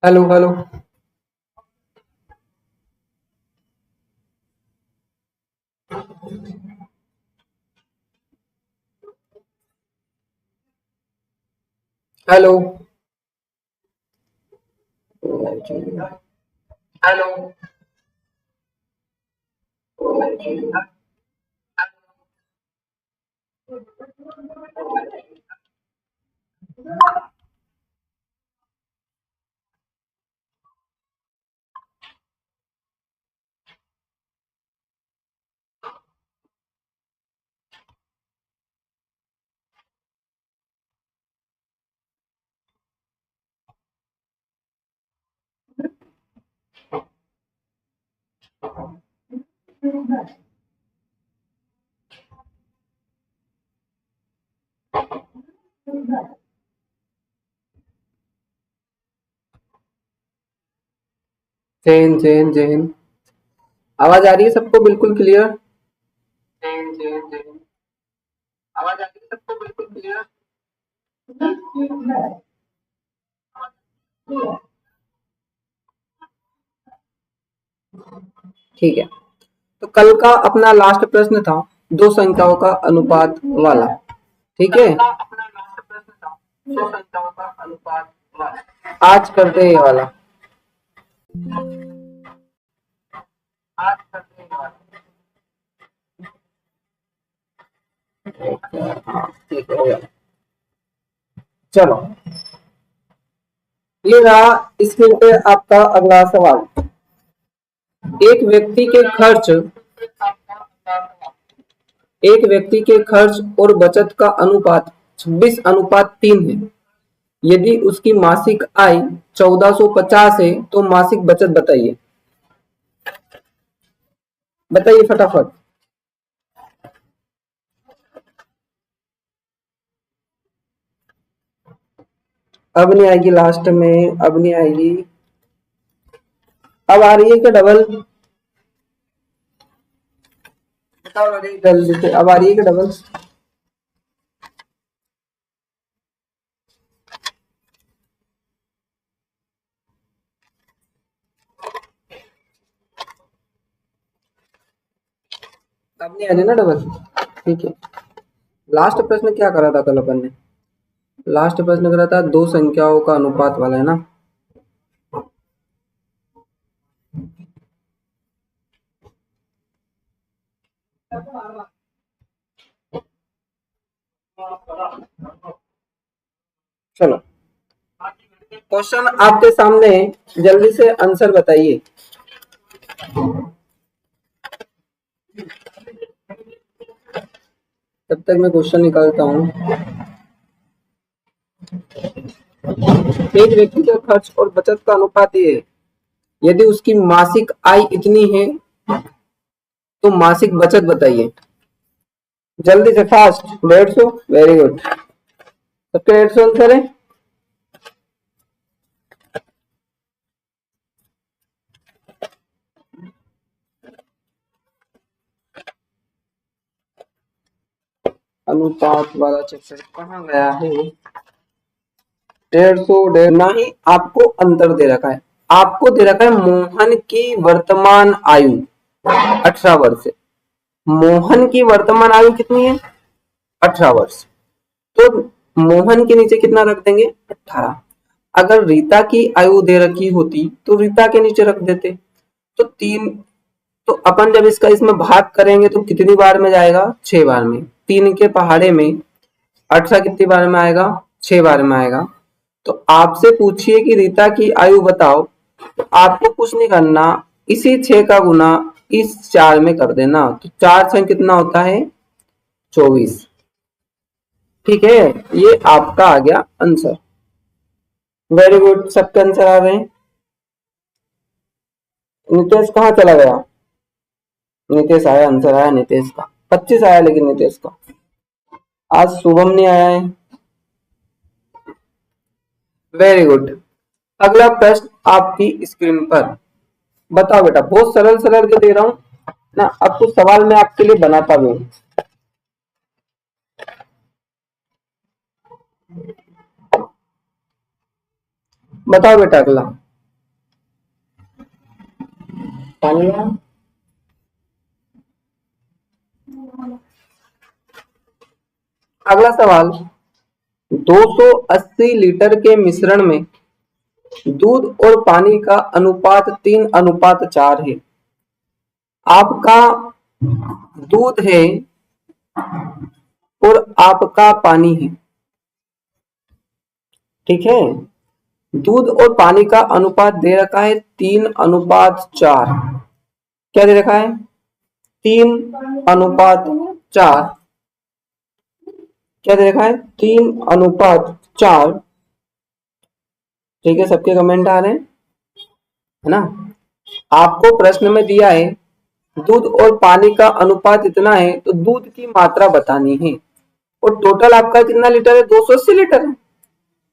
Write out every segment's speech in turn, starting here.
Hello hello. Hello hello. जय हिंद जय हिंद जय हिंद। आवाज आ रही है सबको बिल्कुल क्लियर? जय हिंद जय हिंद जय हिंद। आवाज आ रही है सबको बिल्कुल क्लियर? ठीक है। तो कल का अपना लास्ट प्रश्न था दो संख्याओं का अनुपात वाला। ठीक है, आज करते हैं ये वाला। आज करते हैं ये वाला। हाँ ठीक है, हो गया। चलो, ये रहा स्क्रीन पे आपका अगला सवाल। एक व्यक्ति के खर्च और बचत का अनुपात 26:3 है। यदि उसकी मासिक आय 1450 है तो मासिक बचत बताइए। बताइए फटाफट। अब नहीं आएगी, लास्ट में अब नहीं आएगी। अब आ रही है क्या डबल? बताओ अरे जल्दी से, अब आ रही है क्या डबल? अब नहीं आ रही ना डबल? ठीक है। लास्ट प्रश्न क्या करा था कल अपन ने? लास्ट प्रश्न करा था दो संख्याओं का अनुपात वाला, है ना? चलो, क्वेश्चन आपके सामने, जल्दी से आंसर बताइए। तब तक मैं क्वेश्चन निकालता हूँ। एक व्यक्ति का खर्च और बचत का अनुपात ये है, यदि उसकी मासिक आय इतनी है तो मासिक बचत बताइए। जल्दी से, फास्ट। 150। वेरी गुड, सबके 150 आंसर है। अनुपात वाला चैप्टर कहाँ गया है? 150 ना ही आपको अंतर दे रखा है, आपको दे रखा है मोहन की वर्तमान आयु 18 वर्ष है। मोहन की वर्तमान आयु कितनी है? 18 वर्ष। तो मोहन के नीचे कितना रख देंगे? 18। अगर रीता की आयु दे रखी होती तो रीता के नीचे रख देते। तो 3, तो अपन जब इसका इसमें भाग करेंगे तो कितनी बार में जाएगा? 6 बार में। 3 के पहाड़े में 18 कितनी बार में आएगा? 6 बार में आएगा। तो आपसे पूछिए कि रीता की आयु बताओ, तो आपको कुछ नहीं करना, इसी 6 का गुना इस 4 में कर देना। तो 4 6 कितना होता है? 24। ठीक है, ये आपका आ गया आंसर। वेरी गुड, सबके आंसर आ रहे हैं। नितेश कहाँ चला गया? नितेश आया, आंसर आया नितेश का 25 आया, लेकिन नितेश का आज शुभम नहीं आया है। Very good. अगला प्रश्न आपकी स्क्रीन पर। बताओ बेटा, बहुत सरल सरल के दे रहा हूं ना, अब कुछ सवाल मैं आपके लिए बनाता भी हूं। बताओ बेटा अगला। अगला सवाल, 280 लीटर के मिश्रण में दूध और पानी का अनुपात 3:4 है। आपका दूध है और आपका पानी है। ठीक है, दूध और पानी का अनुपात दे रखा है 3:4। क्या दे रखा है? 3:4। क्या दे रखा है? 3:4। ठीक है, सबके कमेंट आ रहे हैं, है ना। आपको प्रश्न में दिया है दूध और पानी का अनुपात इतना है, तो दूध की मात्रा बतानी है। और टोटल आपका कितना लीटर है? 280 लीटर है।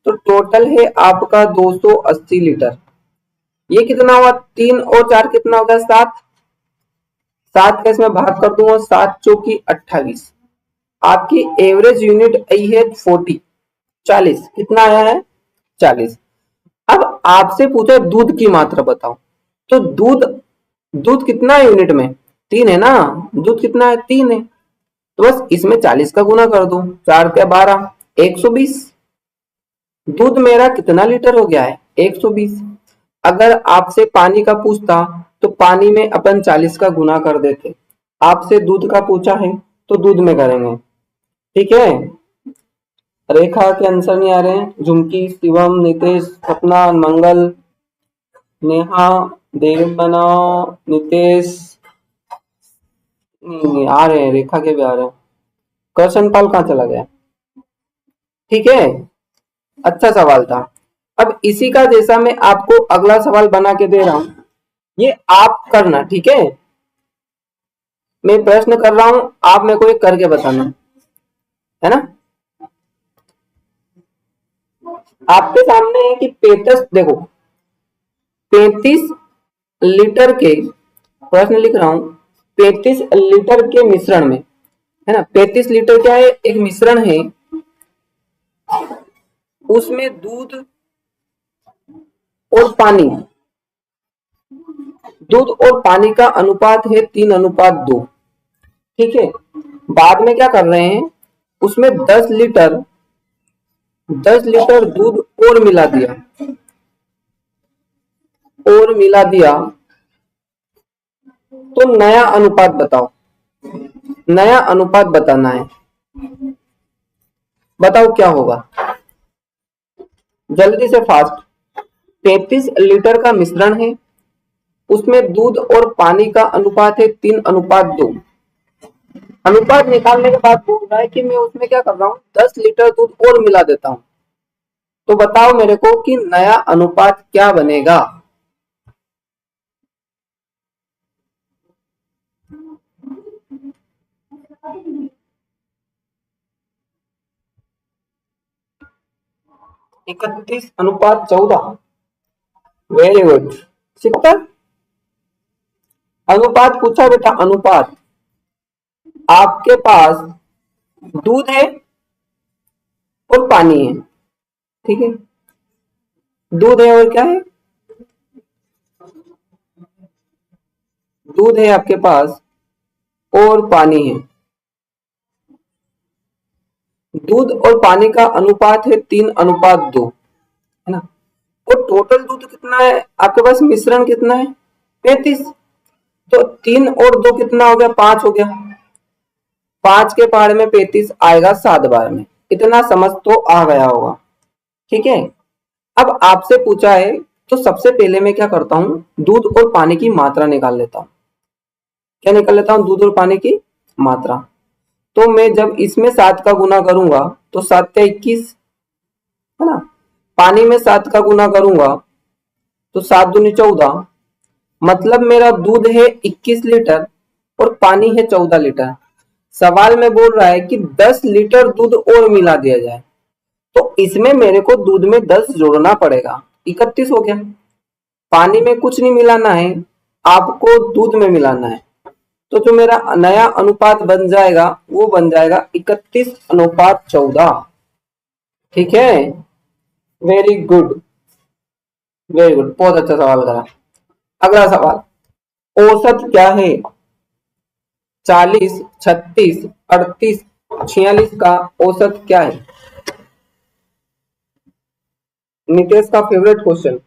तो टोटल है आपका 280 लीटर। ये कितना हुआ? 3 और 4 कितना होगा? 7। 7 का इसमें भाग कर दूंगा, 7 चौकी 28। आपकी एवरेज यूनिट आई है 40। कितना आया है? 40। अब आपसे पूछा दूध की मात्रा बताओ, तो दूध दूध कितना है यूनिट में? 3 है ना। दूध कितना है? 3 है। तो बस इसमें 40 का गुना कर दो, 4 क्या 12, 120। दूध मेरा कितना लीटर हो गया है? 120। अगर आपसे पानी का पूछता तो पानी में अपन 40 का गुना कर देते। आपसे दूध का पूछा है तो दूध में करेंगे। ठीक है, रेखा के आंसर नहीं आ रहे हैं। झुमकी, शिवम, नितेश, सपना, मंगल, नेहा, देवमना, नितेश नहीं आ रहे हैं, रेखा के भी आ रहे हैं। कर्शन पाल कहाँ चला गया? ठीक है, अच्छा सवाल था। अब इसी का जैसा मैं आपको अगला सवाल बना के दे रहा हूं, ये आप करना। ठीक है, मैं प्रश्न कर रहा हूं, आप मेरे को ये करके बताना, है ना। आपके सामने है कि 35, देखो 35 लीटर के, प्रश्न लिख रहा हूं, 35 लीटर के मिश्रण में, है ना। 35 लीटर क्या है? एक मिश्रण है, उसमें दूध और पानी, दूध और पानी का अनुपात है 3:2। ठीक है, बाद में क्या कर रहे हैं, उसमें 10 लीटर दूध और मिला दिया, तो नया अनुपात बताओ। नया अनुपात बताना है, बताओ क्या होगा, जल्दी से फास्ट। 35 लीटर का मिश्रण है, उसमें दूध और पानी का अनुपात है 3:2। अनुपात निकालने के बाद बोल रहा है कि मैं उसमें क्या कर रहा हूँ, 10 लीटर दूध और मिला देता हूँ। तो बताओ मेरे को कि नया अनुपात क्या बनेगा। इकतीस अनुपात 14। Very good. 70 अनुपात पूछा बेटा, अनुपात। आपके पास दूध है और पानी है। ठीक है, दूध है और क्या है? दूध है आपके पास और पानी है। दूध और पानी का अनुपात है 3:2, है ना। और टोटल दूध कितना है आपके पास? मिश्रण कितना है? 35। तो 3 और 2 कितना हो गया? 5 हो गया। 5 के पहाड़ में 35 आएगा 7 बार में। इतना समझ तो आ गया होगा। ठीक है, अब आपसे पूछा है तो सबसे पहले मैं क्या करता हूं, दूध और पानी की मात्रा निकाल लेता हूं। क्या निकाल लेता हूं? दूध और पानी की मात्रा। तो मैं जब इसमें 7 का गुना करूंगा तो 7 या 21, है ना। पानी में 7 का गुना करूंगा तो 7 दूनी 14, मतलब मेरा दूध है 21 लीटर और पानी है 14 लीटर। सवाल में बोल रहा है कि 10 लीटर दूध और मिला दिया जाए, तो इसमें मेरे को दूध में 10 जोड़ना पड़ेगा, 31 हो गया। पानी में कुछ नहीं मिलाना है, आपको दूध में मिलाना है। तो जो मेरा नया अनुपात बन जाएगा वो बन जाएगा 31:14। ठीक है, वेरी गुड, वेरी गुड, बहुत अच्छा सवाल करा। अगला सवाल, औसत क्या है? 40, 36, 38, 46 का औसत क्या है? नितेश का फेवरेट क्वेश्चन।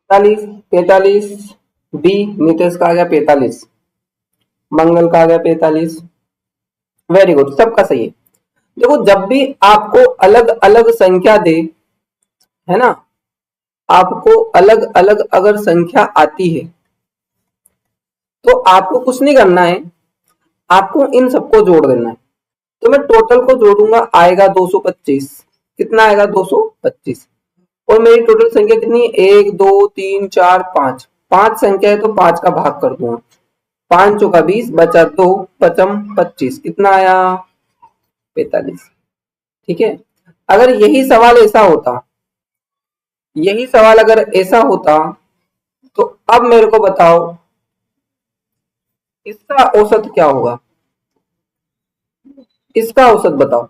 पैतालीस, 45, बी नितेश का आ गया 45, मंगल का आ गया 45। वेरी गुड, सबका सही है। देखो, जब भी आपको अलग अलग संख्या दे, है ना, आपको अलग अलग अगर संख्या आती है तो आपको कुछ नहीं करना है, आपको इन सबको जोड़ देना है। तो मैं टोटल को जोड़ूंगा, आएगा 225। कितना आएगा? 225। और मेरी टोटल संख्या कितनी है? 1 2 3 4 5, 5 संख्या है तो 5 का भाग कर दूंगा। 5 चौका 20, बचा 2, पचम 25, कितना आया? 45। ठीक है, अगर यही सवाल ऐसा होता, यही सवाल अगर ऐसा होता तो अब मेरे को बताओ इसका औसत क्या होगा? इसका औसत बताओ।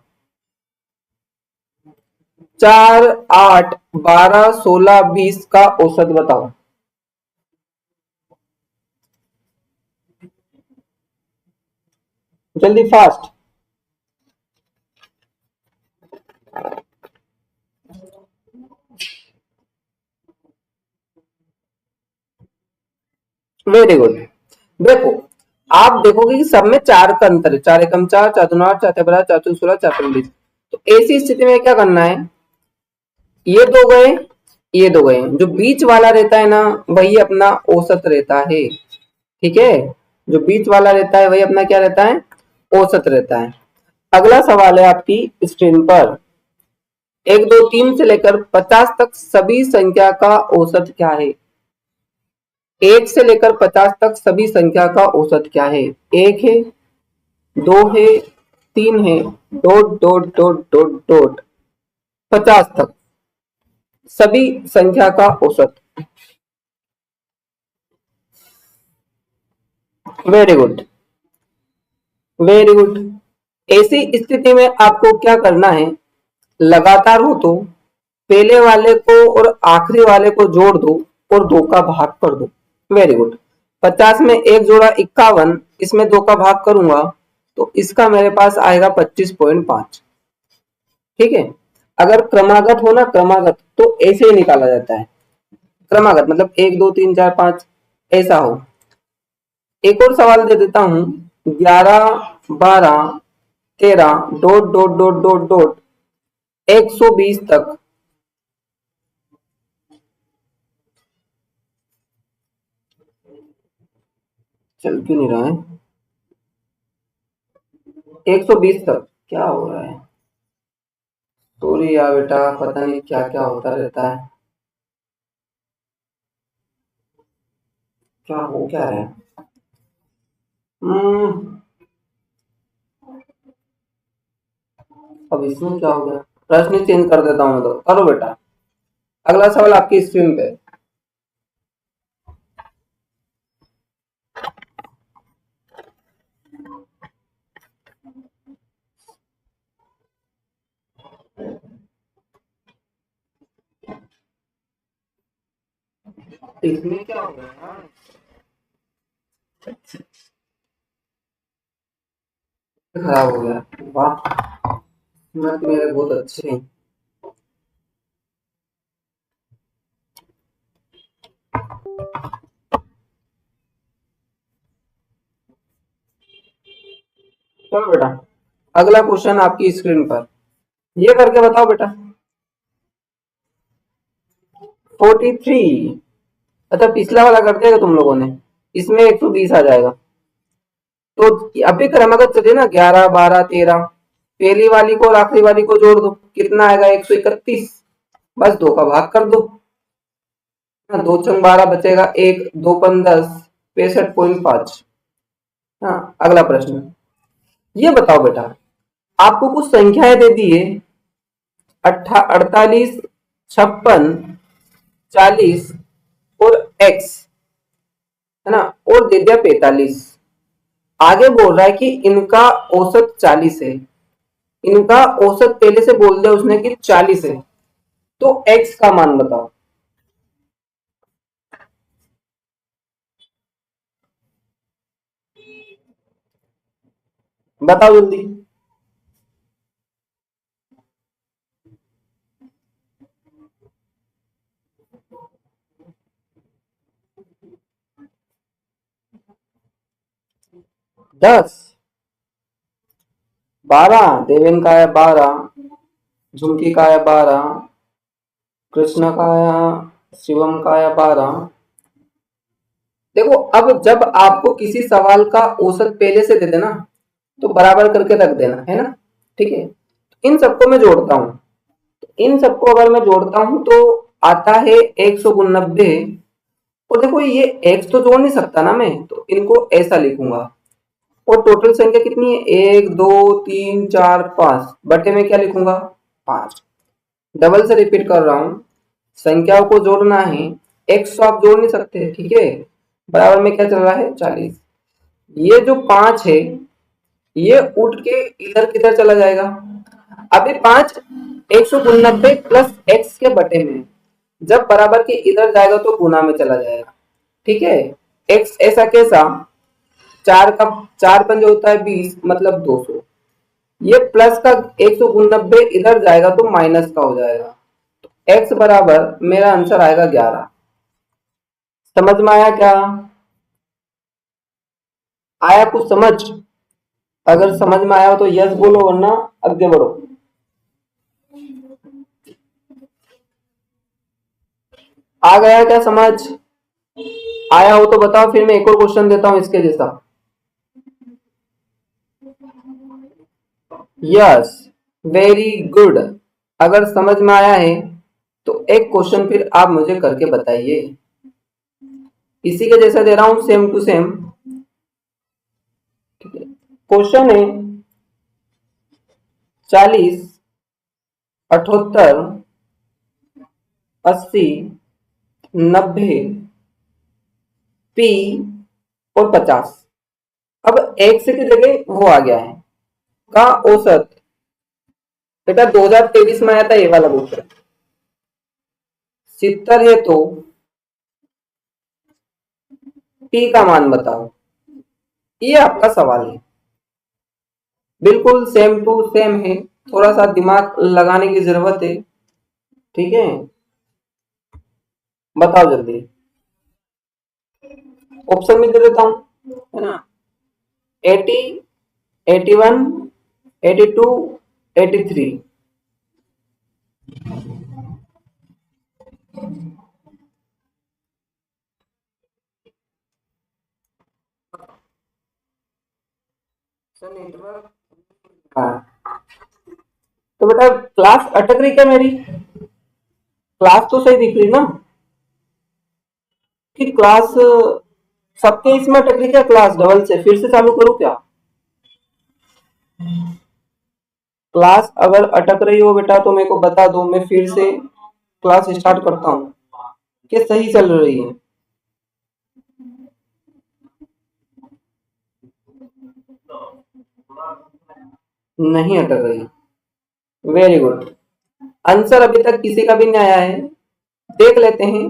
4, 8, 12, 16, 20 का औसत बताओ। जल्दी, फास्ट। Very good. देखो, आप देखोगे कि सब में 4 का अंतर है। 4 एकम 4, 4 दूनी 8, 4 तिया 12, 4 चौके 16, 4 पंजे 20। तो ऐसी स्थिति में क्या करना है? ये दो गए, ये दो गए, जो बीच वाला रहता है ना वही अपना औसत रहता है। ठीक है, जो बीच वाला रहता है वही अपना क्या रहता है? औसत रहता है। अगला सवाल है आपकी स्क्रीन पर, 1 2 3 से लेकर 50 तक सभी संख्या का औसत क्या है? 1 से लेकर 50 तक सभी संख्या का औसत क्या है? 1 है, 2 है, 3 है, dot dot dot dot dot, 50 तक सभी संख्या का औसत। Very good, very good. ऐसी स्थिति में आपको क्या करना है? लगातार हो तो पहले वाले को और आखिरी वाले को जोड़ दो और 2 का भाग कर दो। Very good. 50 में 1 जोड़ा 51, इसमें 2 का भाग करूंगा तो इसका मेरे पास आएगा 25.5। ठीक है, अगर क्रमागत हो ना, क्रमागत, तो ऐसे ही निकाला जाता है। क्रमागत मतलब 1 2 3 4 5 ऐसा हो। एक और सवाल दे देता हूं, 11 12 13 dot dot dot dot dot 120 तक चल क्यों नहीं रहा है? 120 तक क्या हो रहा है? सॉरी यार बेटा, पता नहीं क्या क्या होता रहता है। क्या हो क्या रहा है? हम्म, अब इसमें क्या हो गया? प्रश्न चेंज कर देता हूँ, तो करो बेटा। अगला सवाल आपकी स्क्रीन पे। इसमें क्या हो गया? खराब हो गया। वाह, मैं तो मेरे बहुत अच्छे हैं। चलो बेटा, अगला क्वेश्चन आपकी स्क्रीन पर, ये करके बताओ बेटा। 43। अच्छा, पिछला वाला कर दिया तुम लोगों ने, इसमें 120 आ जाएगा। तो अभी क्रमागत चलिए ना, 11 12 13, पहली वाली को और आखिरी वाली को जोड़ दो, कितना आएगा? 131। बस दो का भाग कर दो, दो चंग 12 बचेगा, एक दो पन 10, 65.5। हाँ, अगला प्रश्न, ये बताओ बेटा, आपको कुछ संख्याएं दे दी है, 48, 56, 40 और x, है ना, और दे दिया 45। आगे बोल रहा है कि इनका औसत 40 है, इनका औसत पहले से बोल दिया उसने कि 40 है, तो x का मान बताओ। बताओ जल्दी। दस, 12, देवेन का है 12, झुमकी का है 12, कृष्ण का है, शिवम का है 12। देखो, अब जब आपको किसी सवाल का औसत पहले से दे देना, तो बराबर करके रख देना, है ना, ठीक है। इन सबको मैं जोड़ता हूं, इन सबको अगर मैं जोड़ता हूं तो आता है 190। और देखो, ये x तो जोड़ नहीं सकता ना मैं, तो इनको ऐसा लिखूंगा। और टोटल संख्या कितनी है? 1 2 3 4 5, बटे में क्या लिखूंगा? 5। डबल से रिपीट कर रहा हूं, संख्याओं को जोड़ना है, x तो आप जोड़ नहीं सकते, ठीक है। बराबर में क्या चल रहा है? 40। ये जो 5 है, ये उठ के इधर किधर चला जाएगा? अभी 5 190 प्लस x के बटे में, जब बराबर के इधर जाएगा तो गुना में चला जाएगा, ठीक है। x ऐसा कैसा? 4 का 4 पंजे होता है 20, मतलब 200। ये प्लस का 190 इधर जाएगा तो माइनस का हो जाएगा, तो x बराबर मेरा आंसर आएगा 11। समझ में आया क्या? आया कुछ समझ? अगर समझ में आया हो तो यस बोलो, वरना आगे बढ़ो। आ गया क्या समझ? आया हो तो बताओ, फिर मैं एक और क्वेश्चन देता हूं इसके जैसा। Yes, very good. अगर समझ में आया है तो एक क्वेश्चन फिर आप मुझे करके बताइए, इसी के जैसा दे रहा हूं, सेम टू सेम। क्वेश्चन है 40, 78, 80, 90, पी और 50। अब x की जगह वो आ गया है का औसत। बेटा 2023 में आया था ये वाला क्वेश्चन, 70 है तो p का मान बताओ, ये आपका सवाल है। बिल्कुल सेम टू सेम है, थोड़ा सा दिमाग लगाने की जरूरत है, ठीक है। बताओ जल्दी, ऑप्शन भी दे देता हूं, है ना। 80, 81, 82, 83। हाँ, तो बेटा क्लास अटक रही क्या मेरी? क्लास तो सही दिख रही ना? कि क्लास सबके इसमें अटक रही क्या? क्लास डबल से फिर से चालू करूं क्या? क्लास अगर अटक रही हो बेटा तो मेरे को बता दो, मैं फिर से क्लास स्टार्ट करता हूँ, कि सही चल रही है। नहीं अटक रही, वेरी गुड। आंसर अभी तक किसी का भी नहीं आया है, देख लेते हैं।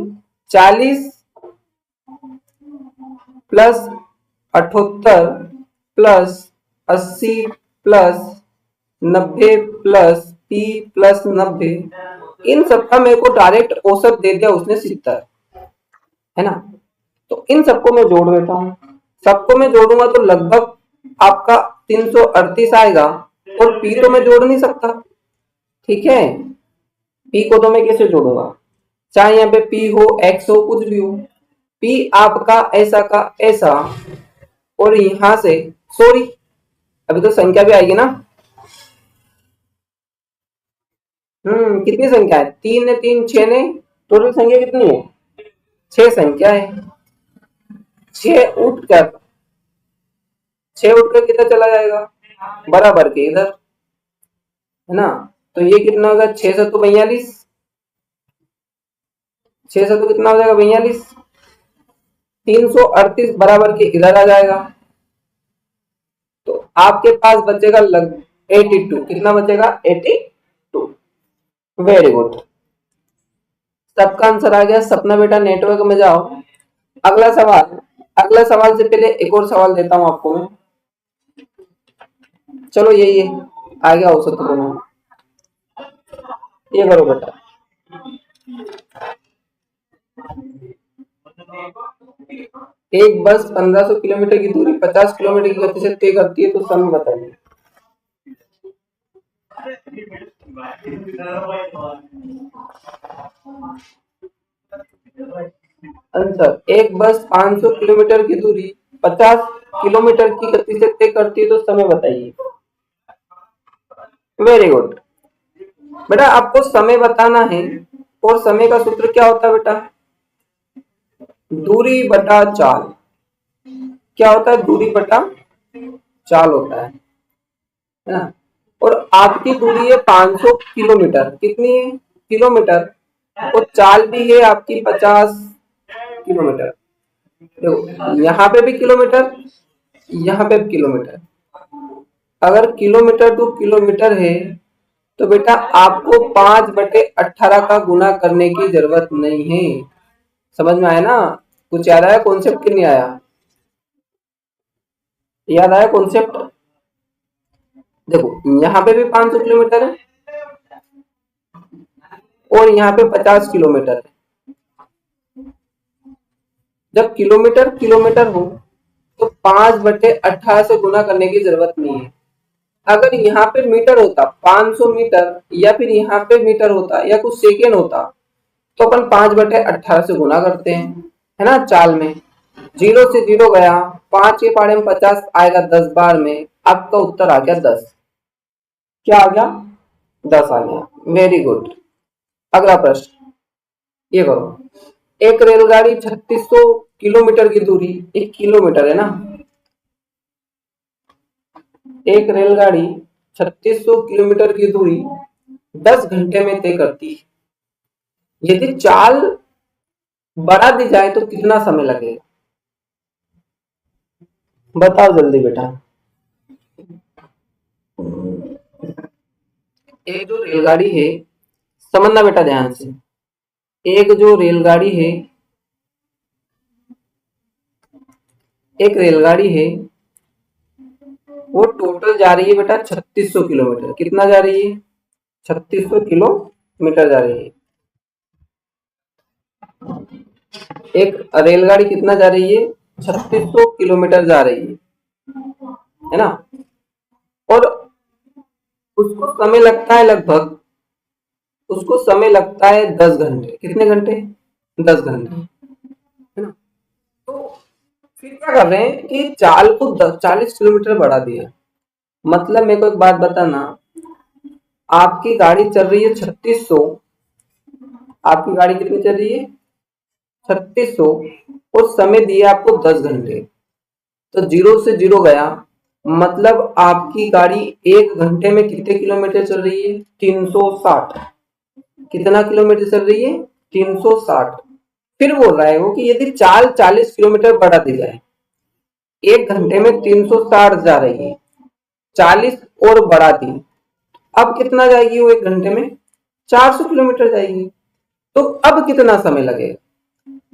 40 plus 78 plus 80 plus 90 plus 30 plus 90, इन सबका मेरे को डायरेक्ट औसत दे दिया उसने 70, है ना। तो इन सबको मैं जोड़ देता हूँ, सबको मैं जोड़ूंगा तो लगभग आपका 338 आएगा, और पी तो मैं जोड़ नहीं सकता, ठीक है। पी को तो मैं कैसे जोड़ूंगा, चाहे यहाँ पे पी हो, एक्स हो, कुछ भी हो, पी आपका ऐसा का ऐसा, और यहां से सॉरी अभी तो संख्या भी आएगी ना। कितनी संख्या है, 3 ने 3 6 ने, टोटल संख्या कितनी है, 6 संख्या है। 6 उठकर 6 उठकर किधर चला जाएगा, बराबर के इधर, है ना। तो ये कितना होगा, 6 7 42, 6 7 कितना हो जाएगा 42, 338 बराबर के इधर आ जाएगा। तो आपके पास बचेगा लग 82, कितना बचेगा 82। वेरी गुड, सबका आंसर आ गया। सपना बेटा नेटवर्क में जाओ। अगला सवाल, अगला सवाल से पहले एक और सवाल देता हूं आपको मैं। चलो ये आ गया औसत को, ये करो बेटा। एक बस 1500 किलोमीटर की दूरी 50 किलोमीटर की गति से तय करती है, तो समय बताइए। आंसर, एक बस 500 किलोमीटर की दूरी 50 किलोमीटर की गति से तय करती है, तो समय बताइए। वेरी गुड बेटा, आपको समय बताना है, और समय का सूत्र क्या होता है बेटा, दूरी बटा चाल। क्या होता है, दूरी बटा चाल होता है ना। और आपकी दूरी है 500 किलोमीटर, कितनी है किलोमीटर, और चाल भी है आपकी 50 किलोमीटर। देखो यहाँ पे भी किलोमीटर, यहाँ पे भी किलोमीटर। अगर किलोमीटर टू किलोमीटर है तो बेटा आपको 5/18 का गुना करने की जरूरत नहीं है। समझ में आया ना, कुछ याद आया कॉन्सेप्ट कि नहीं आया, याद आया कॉन्सेप्ट। देखो यहाँ पे भी 500 किलोमीटर है, और यहाँ पे 50 किलोमीटर है। जब किलोमीटर किलोमीटर हो तो 5/18 से गुना करने की जरूरत नहीं है। अगर यहाँ पे मीटर होता 500 मीटर, या फिर यहाँ पे मीटर होता, या कुछ सेकेंड होता, तो अपन 5/18 से गुना करते हैं, है ना। चाल में 0 से 0 गया, 5 के पाड़े में 50 आएगा 10 बार में, आपका उत्तर आ गया 10। क्या आ गया, 10 आ गया। Very good. अगला प्रश्न ये करो, एक रेलगाड़ी 3600 किलोमीटर की दूरी, 1 किलोमीटर है ना, एक रेलगाड़ी 3600 किलोमीटर की दूरी 10 घंटे में तय करती है। यदि चाल बढ़ा दी जाए तो कितना समय लगेगा, बताओ जल्दी बेटा। एक जो रेलगाड़ी है, समझना बेटा ध्यान से, एक जो रेलगाड़ी है, एक रेलगाड़ी है, वो टोटल जा रही है बेटा 3600 किलोमीटर। कितना जा रही है, 3600 किलोमीटर जा रही है। एक रेलगाड़ी कितना जा रही है, 3600 किलोमीटर जा रही है ना, और उसको समय लगता है लगभग, उसको समय लगता है 10 घंटे। कितने घंटे, 10 घंटे, है ना। तो फिर क्या कर रहे हैं कि चाल को 40 किलोमीटर बढ़ा दिया। मतलब मेरे को एक बात बताना, आपकी गाड़ी चल रही है 3600, आपकी गाड़ी कितनी चल रही है 3600, और समय दिया आपको 10 घंटे। तो 0 से 0 गया, मतलब आपकी गाड़ी 1 घंटे में कितने किलोमीटर चल रही है, 360। कितना किलोमीटर चल रही है, 360। फिर बोल रहा है वो कि यदि चाल 40 किलोमीटर बढ़ा दी जाए, 1 घंटे में 360 जा रही है, 40 और बढ़ा दी, अब कितना जाएगी वो 1 घंटे में, 400 किलोमीटर जाएगी। तो अब कितना समय लगेगा,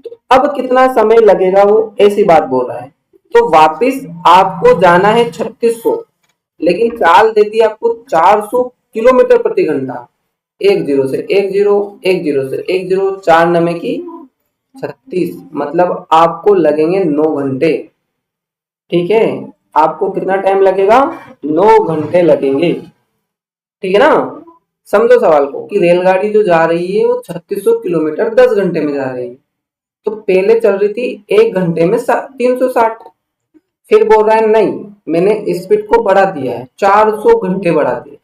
तो अब कितना समय लगेगा, वो ऐसी बात बोल रहा है। तो वापिस आपको जाना है 3600, लेकिन चाल देती है आपको 400 किलोमीटर प्रति घंटा। 1 0 से 1 0, 1 0 से 1 0, 4 नमे की 36, मतलब आपको लगेंगे 9 घंटे। ठीक है, आपको कितना टाइम लगेगा? 9 घंटे लगेंगे। ठीक है ना? समझो सवाल को कि रेलगाड़ी जो जा रही है वो 3600 किलोमीटर 10 घंटे में जा रही है। तो पहले चल रही थी 1 घंटे में 360। फिर बोल रहा है नहीं, मैंने स्पीड को बढ़ा दिया है, 400 घंटे बढ़ा दिए,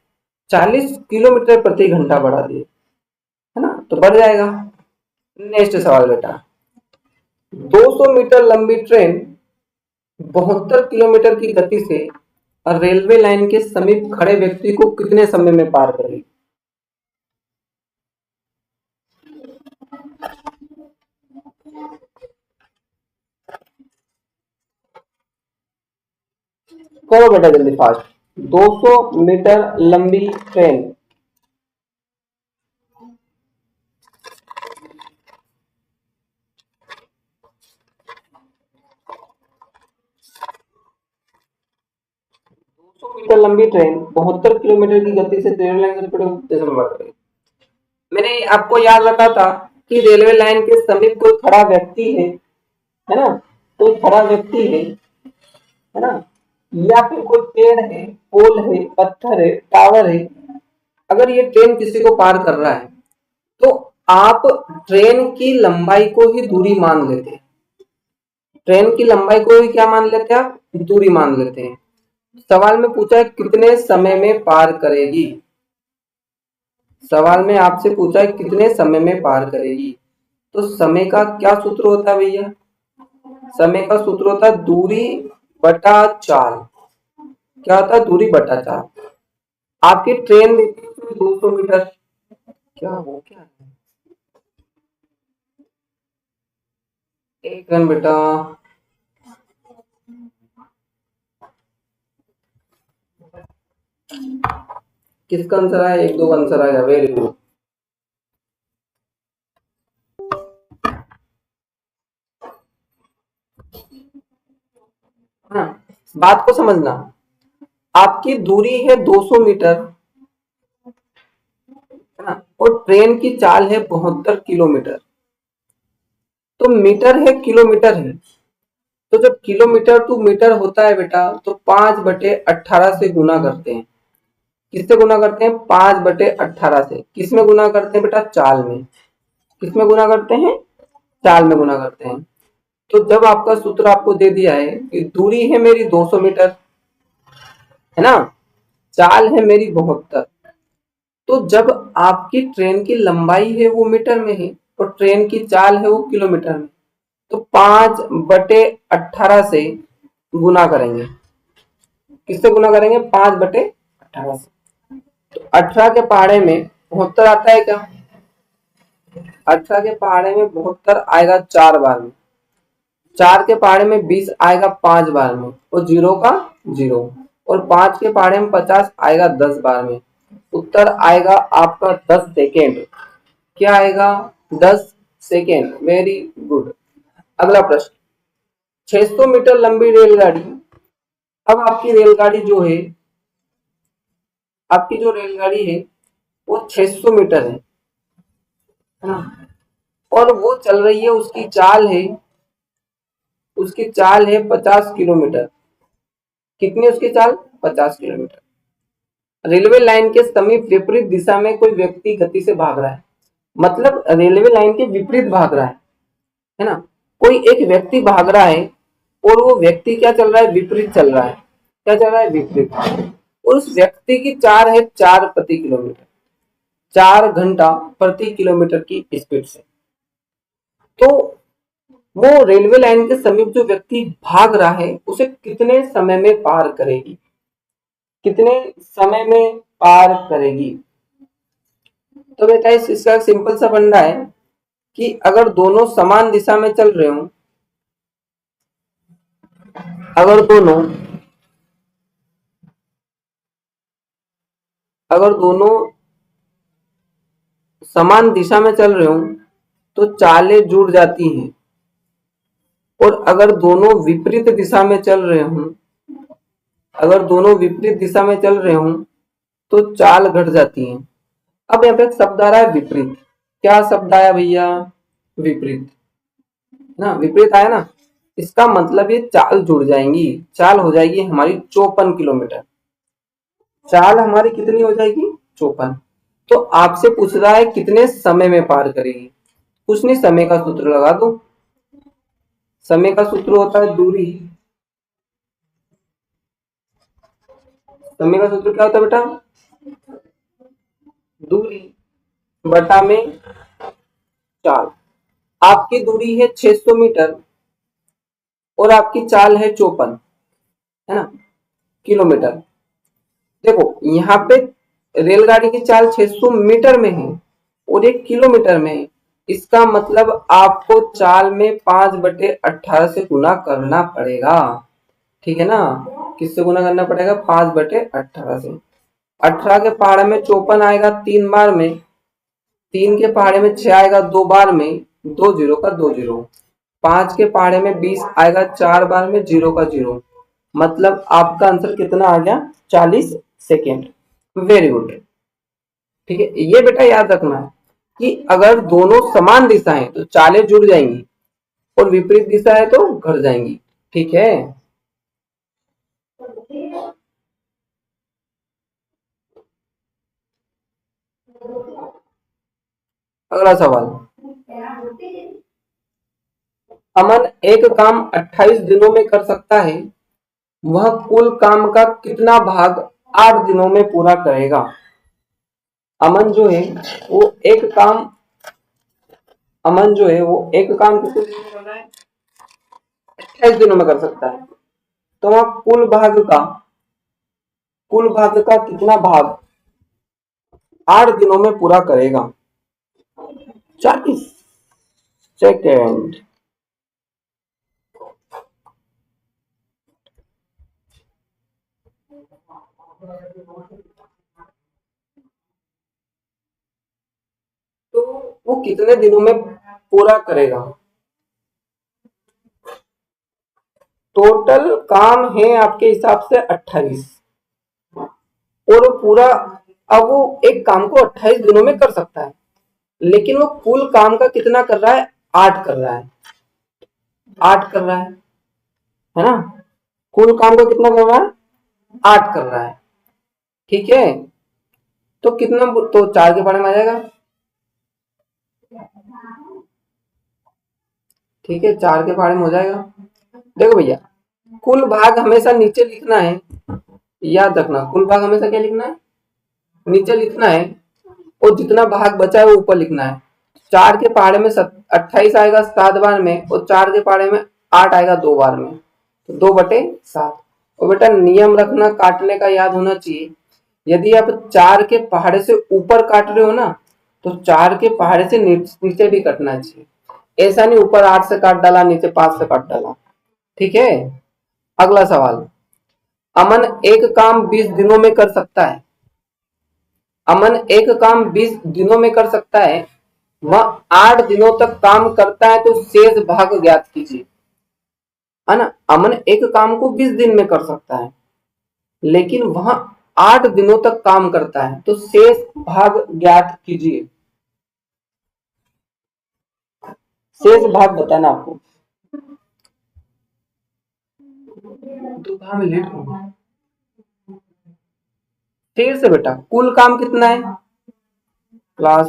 40 किलोमीटर प्रति घंटा बढ़ा दिए, है ना? तो बढ़ जाएगा। नेक्स्ट सवाल बेटा, 200 मीटर लंबी ट्रेन 72 किलोमीटर की गति से रेलवे लाइन के समीप खड़े व्यक्ति को कितने समय में पार करेगी? करो बेटा जल्दी फास्ट। 200 मीटर लंबी ट्रेन 200 मीटर लंबी ट्रेन 72 किलोमीटर की गति से रेलवे लाइन से जैसे में बढ़ रही। मैंने आपको याद रखा था कि रेलवे लाइन के समीप कोई खड़ा व्यक्ति है ना? कोई खड़ा व्यक्ति है ना? या फिर कोई पेड़ है, पोल है, पत्थर है, टावर है। अगर ये ट्रेन किसी को पार कर रहा है तो आप ट्रेन की लंबाई को ही दूरी मान लेते हैं। ट्रेन की लंबाई को ही क्या मान लेते हैं आप? दूरी मान लेते हैं। सवाल में पूछा है कितने समय में पार करेगी। सवाल में आपसे पूछा है कितने समय में पार करेगी। तो समय का क्या सूत्र होता है भैया? समय का सूत्र होता है दूरी बटा चाल। क्या होता है? दूरी बटा चाल। आपकी ट्रेन 200 मीटर, क्या हो क्या है? एक रन बेटा, किसका आंसर आया? एक दो का आंसर आया, वेरी गुड। हाँ, बात को समझना। आपकी दूरी है 200 मीटर, है ना? और ट्रेन की चाल है 72 किलोमीटर। तो मीटर है, किलोमीटर है। तो जब किलोमीटर टू मीटर होता है बेटा तो 5/18 से गुना करते हैं। किससे गुना करते हैं? 5/18 से। किसमें गुना करते हैं बेटा? चाल में। किसमें गुना करते हैं? चाल में गुना करते हैं। तो जब आपका सूत्र आपको दे दिया है कि दूरी है मेरी 200 मीटर, है ना? चाल है मेरी 72। तो जब आपकी ट्रेन की लंबाई है वो मीटर में है और ट्रेन की चाल है वो किलोमीटर में, तो 5/18 से गुना करेंगे। किससे गुना करेंगे? 5/18 से। तो 18 के पहाड़े में 72 आता है क्या? 18 के पहाड़े में 72 आएगा 4 बार में। 4 के पहाड़े में 20 आएगा 5 बार में, और 0 का 0। और 5 के पहाड़े में 50 आएगा 10 बार में। उत्तर आएगा आपका 10 सेकेंड। क्या आएगा? 10 सेकेंड। Very good. अगला प्रश्न, 600 मीटर लंबी रेलगाड़ी। अब आपकी रेलगाड़ी जो है, आपकी जो रेलगाड़ी है वो 600 मीटर है ना? और वो चल रही है, उसकी चाल है 50 किलोमीटर। कितनी उसकी चाल? 50 किलोमीटर। रेलवे लाइन के समीप विपरीत दिशा में कोई व्यक्ति गति से भाग रहा है। मतलब रेलवे लाइन के विपरीत भाग रहा है ना? कोई एक व्यक्ति भाग रहा है और वो व्यक्ति क्या चल रहा है? विपरीत चल रहा है। क्या चल रहा है? विपरीत। और उस व्यक्ति की चाल है 4 प्रति किलोमीटर, 4 घंटा प्रति किलोमीटर की स्पीड से। तो वो रेलवे लाइन के समीप जो व्यक्ति भाग रहा है उसे कितने समय में पार करेगी? कितने समय में पार करेगी? तो बेटा इसका सिंपल सा फंडा है कि अगर दोनों समान दिशा में चल रहे हो, अगर दोनों समान दिशा में चल रहे हो तो चालें जुड़ जाती हैं। और अगर दोनों विपरीत दिशा में चल रहे हो, तो चाल घट जाती है। अब यहाँ पे एक शब्द आ रहा है विपरीत। क्या शब्द आया भैया? विपरीत। ना, विपरीत आया ना, इसका मतलब ये चाल जुड़ जाएंगी, चाल हो जाएगी हमारी 54 किलोमीटर। चाल हमारी कितनी हो जाएगी? 54। तो आपसे पूछ रहा है कितने समय में पार करेगी, कुछ नहीं, समय का सूत्र लगा दो। समय का सूत्र होता है दूरी। समय का सूत्र क्या होता है बेटा? दूरी बटा में चाल। आपकी दूरी है 600 मीटर और आपकी चाल है 54, है ना, किलोमीटर। देखो यहाँ पे रेलगाड़ी की चाल 600 मीटर में है और 1 किलोमीटर में है। इसका मतलब आपको चाल में 5/18 से गुना करना पड़ेगा, ठीक है ना। किससे गुना करना पड़ेगा? 5/18 से। 18 के पहाड़े में 54 आएगा 3 बार में, 3 के पहाड़े में 6 आएगा 2 बार में, 2 जीरो का 2 जीरो। 5 के पहाड़े में 20 आएगा 4 बार में, 0 का 0। मतलब आपका आंसर कितना आ गया? 40 सेकेंड। Very good. ठीक है, ये बेटा याद रखना है कि अगर दोनों समान दिशा है तो चालें जुड़ जाएंगी और विपरीत दिशा है तो घट जाएंगी, ठीक है। अगला सवाल, अमन एक काम 28 दिनों में कर सकता है, वह कुल काम का कितना भाग 8 दिनों में पूरा करेगा? अमन जो है वो एक काम अमन जो है वो एक काम कितने दिनों में कर रहा है? 28 दिनों में कर सकता है। तो वह कुल भाग का कितना भाग 8 दिनों में पूरा करेगा? 40 सेकेंड। तो वो कितने दिनों में पूरा करेगा? टोटल काम है आपके हिसाब से 28 और पूरा, अब वो एक काम को 28 दिनों में कर सकता है, लेकिन वो कुल काम का कितना कर रहा है? 8 कर रहा है, 8 कर रहा है ना। कुल काम का कितना कर रहा है? 8 कर रहा है, ठीक है। तो कितना, तो 4 के बारे में आ जाएगा, ठीक है, 4 के बारे में हो जाएगा। देखो भैया, कुल भाग हमेशा नीचे लिखना है, याद रखना, कुल भाग हमेशा क्या लिखना है? नीचे लिखना है, और जितना भाग बचा है वो ऊपर लिखना है। 4 के पहाड़े में 28 आएगा 7 बार में, और 4 के पहाड़े में 8 आएगा 2 बार में, तो 2/7। और बेटा नियम रखना काटने का याद होना चाहिए। यदि आप 4 के पहाड़े से ऊपर काट रहे हो ना, तो 4 के पहाड़े से नीचे भी कटना चाहिए। ऐसा नहीं ऊपर 8 से काट डाला, नीचे 5 से काट डाला, ठीक है। अगला सवाल, अमन एक काम 20 दिनों में कर सकता है। अमन एक काम 20 दिनों में कर सकता है, वह 8 दिनों तक काम करता है, तो शेष भाग ज्ञात कीजिए, है ना। अमन एक काम को 20 दिन में कर सकता है, लेकिन वह 8 दिनों तक काम करता है, तो शेष भाग ज्ञात कीजिए। शेष भाग बताना आपको। तो कहा मैं लेट हूँ, फिर से बेटा, कुल काम कितना है? क्लास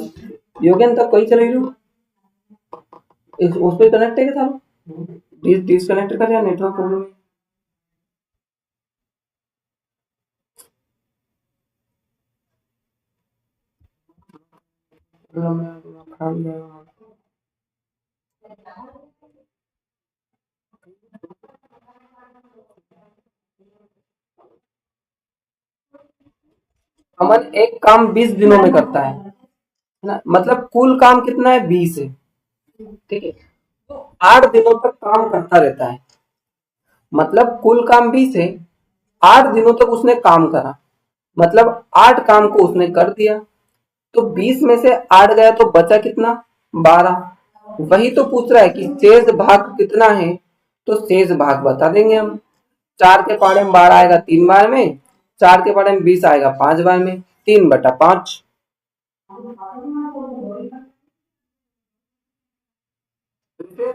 योगेन तक कोई चले लो, उस पर कनेक्ट है क्या था? डिसकनेक्ट कर या नेटवर्क प्रॉब्लम? अमन एक काम 20 दिनों में करता है ना, मतलब कुल काम कितना है? 20 है, ठीक है। तो 8 दिनों तक काम करता रहता है, मतलब कुल काम 20 है, 8 दिनों तक उसने काम करा, मतलब 8 काम को उसने कर दिया, तो 20 में से 8 गया तो बचा कितना? 12। वही तो पूछ रहा है कि शेष भाग कितना है, तो शेष भाग बता देंगे हम। 4 के पहाड़े में 12 आएगा 3 बार में, 4 के पहाड़े में 20 आएगा 5 बार में, 3/5।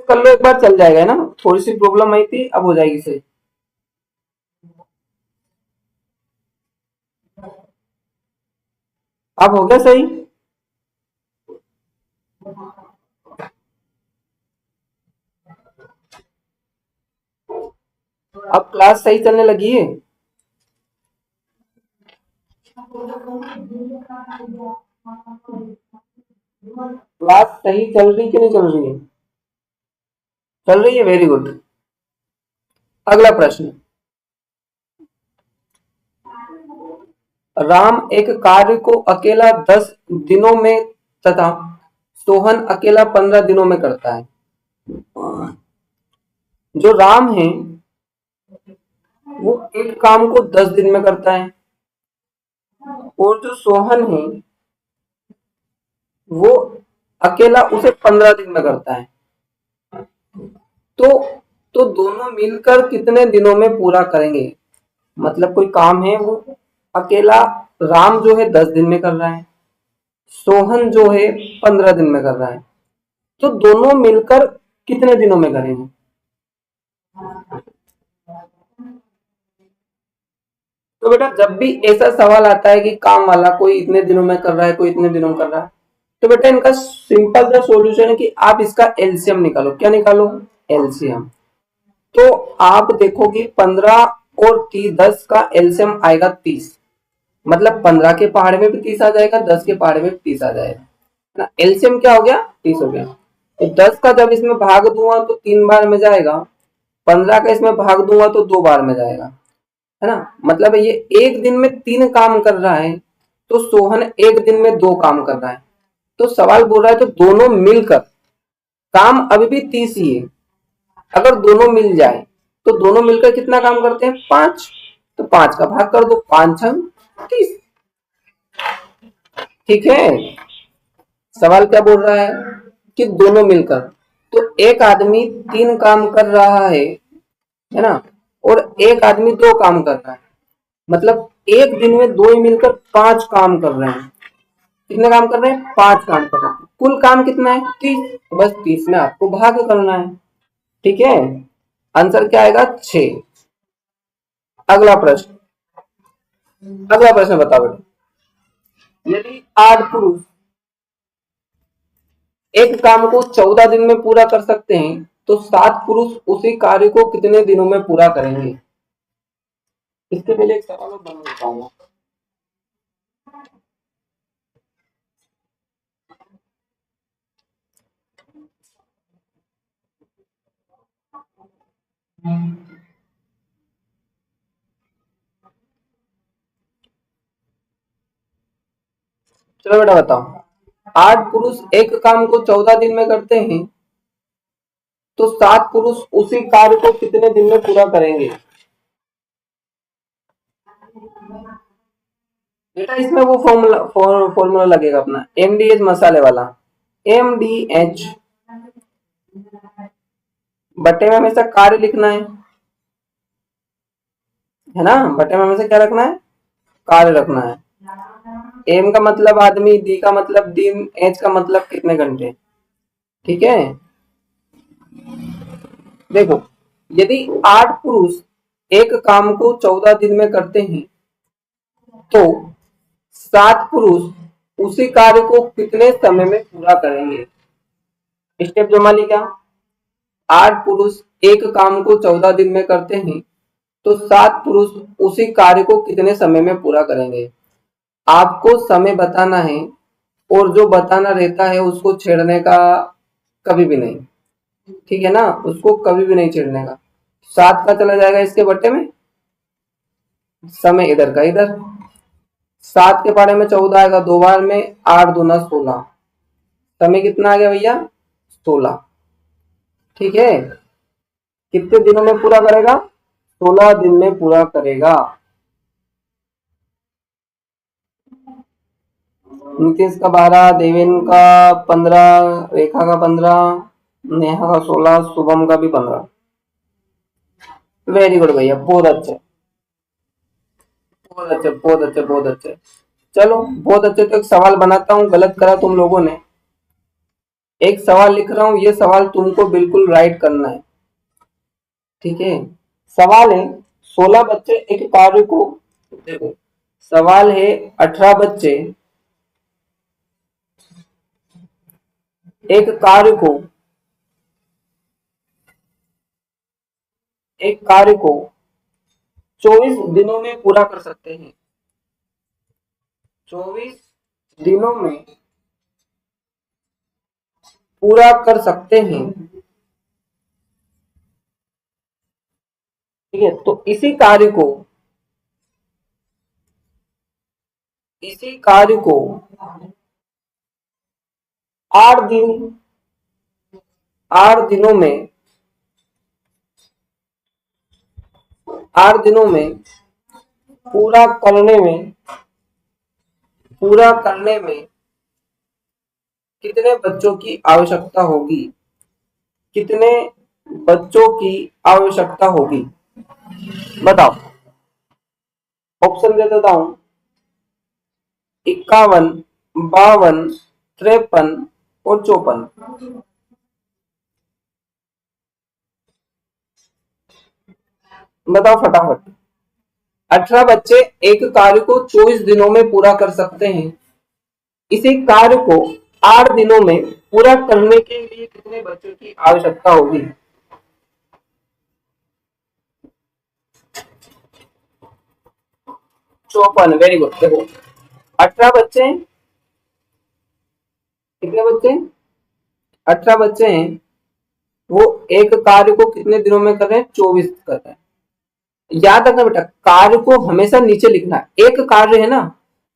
कर लो एक बार, चल जाएगा, है ना। थोड़ी सी प्रॉब्लम आई थी, अब हो जाएगी सही। अब हो गया सही। अब क्लास सही चलने लगी है। क्लास सही चल रही कि नहीं चल रही है? चल रही है, वेरी गुड। अगला प्रश्न। राम एक कार्य को अकेला 10 दिनों में तथा सोहन अकेला 15 दिनों में करता है। जो राम है वो एक काम को 10 दिन में करता है, और जो सोहन है वो अकेला उसे 15 दिन में करता है। तो तो दोनों मिलकर कितने दिनों में पूरा करेंगे? मतलब कोई काम है वो अकेला राम जो है 10 दिन में कर रहा है, सोहन जो है 15 दिन में कर रहा है, तो दोनों मिलकर कितने दिनों में करेंगे? तो बेटा जब भी ऐसा सवाल आता है कि काम वाला कोई इतने दिनों में कर रहा है, कोई इतने दिनों में कर रहा है, तो बेटा इनका सिंपल सा सॉल्यूशन है कि आप इसका एलसीएम निकालो। क्या निकालो? एलसीएम। तो आप देखोगे 15 और 30, 10 का एलसीएम आएगा 30। मतलब 15 के पहाड़े में भी 30 आ जाएगा, 10 के पहाड़े में भी 30 आ जाएगा, है ना। एलसीएम क्या हो गया? 30 हो गया। तो 10 का जब इसमें भाग दूंगा तो 3 बार में जाएगा, 15 का इसमें भाग दूंगा तो 2 बार में जाएगा, है ना। मतलब ये एक दिन में 3 काम कर रहा है, तो सोहन एक दिन में 2 काम कर रहा है। तो सवाल बोल रहा है तो दोनों मिलकर, काम अभी भी 30 ही है, अगर दोनों मिल जाए तो दोनों मिलकर कितना काम करते हैं? 5। तो 5 का भाग कर दो, 5×6 = 30। ठीक है। सवाल क्या बोल रहा है कि दोनों मिलकर, तो एक आदमी 3 काम कर रहा है ना, और एक आदमी 2 काम कर रहा है, मतलब एक दिन में दो ही मिलकर 5 काम कर रहे हैं। कितने काम कर रहे हैं? 5 काम कर रहे हैं। कुल काम कितना है? 30। बस 30 में आपको भाग करना है। ठीक है, आंसर क्या आएगा? 6। अगला प्रश्न। अगला प्रश्न बताओ बेटा। यदि 8 पुरुष एक काम को 14 दिन में पूरा कर सकते हैं, तो 7 पुरुष उसी कार्य को कितने दिनों में पूरा करेंगे? इसके पहले एक सवाल और बना देता हूँ। चलो बेटा बताओ। 8 पुरुष एक काम को 14 दिन में करते हैं, तो 7 पुरुष उसी कार्य को कितने दिन में पूरा करेंगे? बेटा इसमें वो फॉर्मूला लगेगा अपना, एमडीएच मसाले वाला। एमडीएच बटे में हमेशा कार्य लिखना है ना। बटे में हमेशा क्या रखना है? कार्य रखना है। एम का मतलब आदमी, डी का मतलब दिन, एच का मतलब कितने घंटे। ठीक है। देखो, यदि 8 पुरुष एक काम को 14 दिन में करते हैं, तो 7 पुरुष उसी कार्य को कितने समय में पूरा करेंगे? स्टेप जमा ली क्या? 8 पुरुष एक काम को 14 दिन में करते हैं, तो 7 पुरुष उसी कार्य को कितने समय में पूरा करेंगे? आपको समय बताना है, और जो बताना रहता है उसको छेड़ने का कभी भी नहीं। ठीक है ना, उसको कभी भी नहीं छेड़ने का। 7 का चला जाएगा इसके बट्टे में, समय इधर का इधर। 7 के पारे में 14 आएगा 2 बार में, 8×2 = 16। समय कितना आ गया भैया? 16। ठीक है। कितने दिनों में पूरा करेगा? 16 दिन में पूरा करेगा। नीतीश का 12, देवेन का 15, रेखा का 15, नेहा का 16, शुभम का भी 15। वेरी गुड भैया, बहुत अच्छे, बहुत अच्छे, बहुत अच्छे, बहुत अच्छे। चलो बहुत अच्छे। तो एक सवाल बनाता हूँ, गलत करा तुम लोगों ने। एक सवाल लिख रहा हूं, ये सवाल तुमको बिल्कुल राइट करना है, ठीक है। सवाल है 16 बच्चे एक कार्य को, देखो सवाल है 18 बच्चे एक कार्य को, एक कार्य को 24 दिनों में पूरा कर सकते हैं, 24 दिनों में पूरा कर सकते हैं, ठीक है। तो इसी कार्य को 8 दिन, 8 दिनों में, 8 दिनों में पूरा करने में, पूरा करने में कितने बच्चों की आवश्यकता होगी, कितने बच्चों की आवश्यकता होगी, बताओ। ऑप्शन दे देता हूं, 51, 52, 53 और 54। बताओ फटाफट। 18 बच्चे एक कार्य को 24 दिनों में पूरा कर सकते हैं, इसी कार्य को 8 दिनों में पूरा करने के लिए कितने बच्चों की आवश्यकता होगी। 54, वेरी गुड। देखो 18 बच्चे, कितने बच्चे, 18 बच्चे हैं, वो एक कार्य को कितने दिनों में कर रहे हैं, 24 कर रहे हैं। याद रखना बेटा, कार्य को हमेशा नीचे लिखना है, एक कार्य है ना,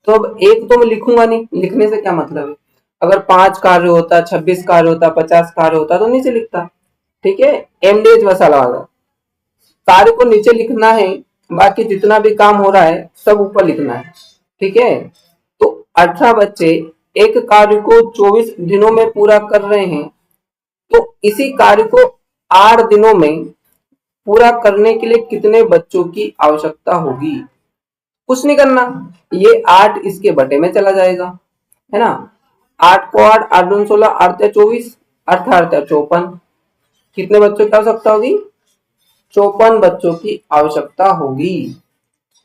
तो अब एक तो मैं लिखूंगा नहीं, लिखने से क्या मतलब है। अगर 5 कार्य होता, 26 कार्य होता, 50 कार्य होता तो नीचे लिखता, ठीक है। एमडीएच मसाला वाला कार्य को नीचे लिखना है, बाकी जितना भी काम हो रहा है सब ऊपर लिखना है, ठीक है। तो 18 बच्चे एक कार्य को 24 दिनों में पूरा कर रहे हैं, तो इसी कार्य को 8 दिनों में पूरा करने के लिए कितने बच्चों की आवश्यकता होगी। कुछ नहीं करना, ये 8 इसके बटे में चला जाएगा, है ना। 8 को 8, 8 दूनी 16, 8 या 24, अर्थात 54। कितने बच्चों की आवश्यकता होगी, 54 बच्चों की आवश्यकता होगी।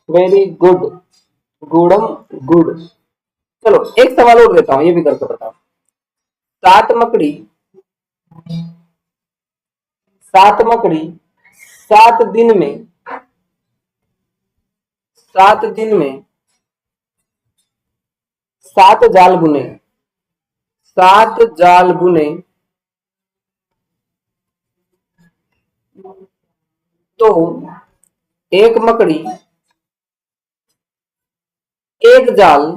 वेरी गुड, गुडम गुड। चलो एक सवाल और देता हूं, ये भी करके बताओ। सात मकड़ी, सात मकड़ी 7 दिन में, 7 दिन में 7 जाल बुने, 7 जाल बुने, तो एक मकड़ी एक जाल,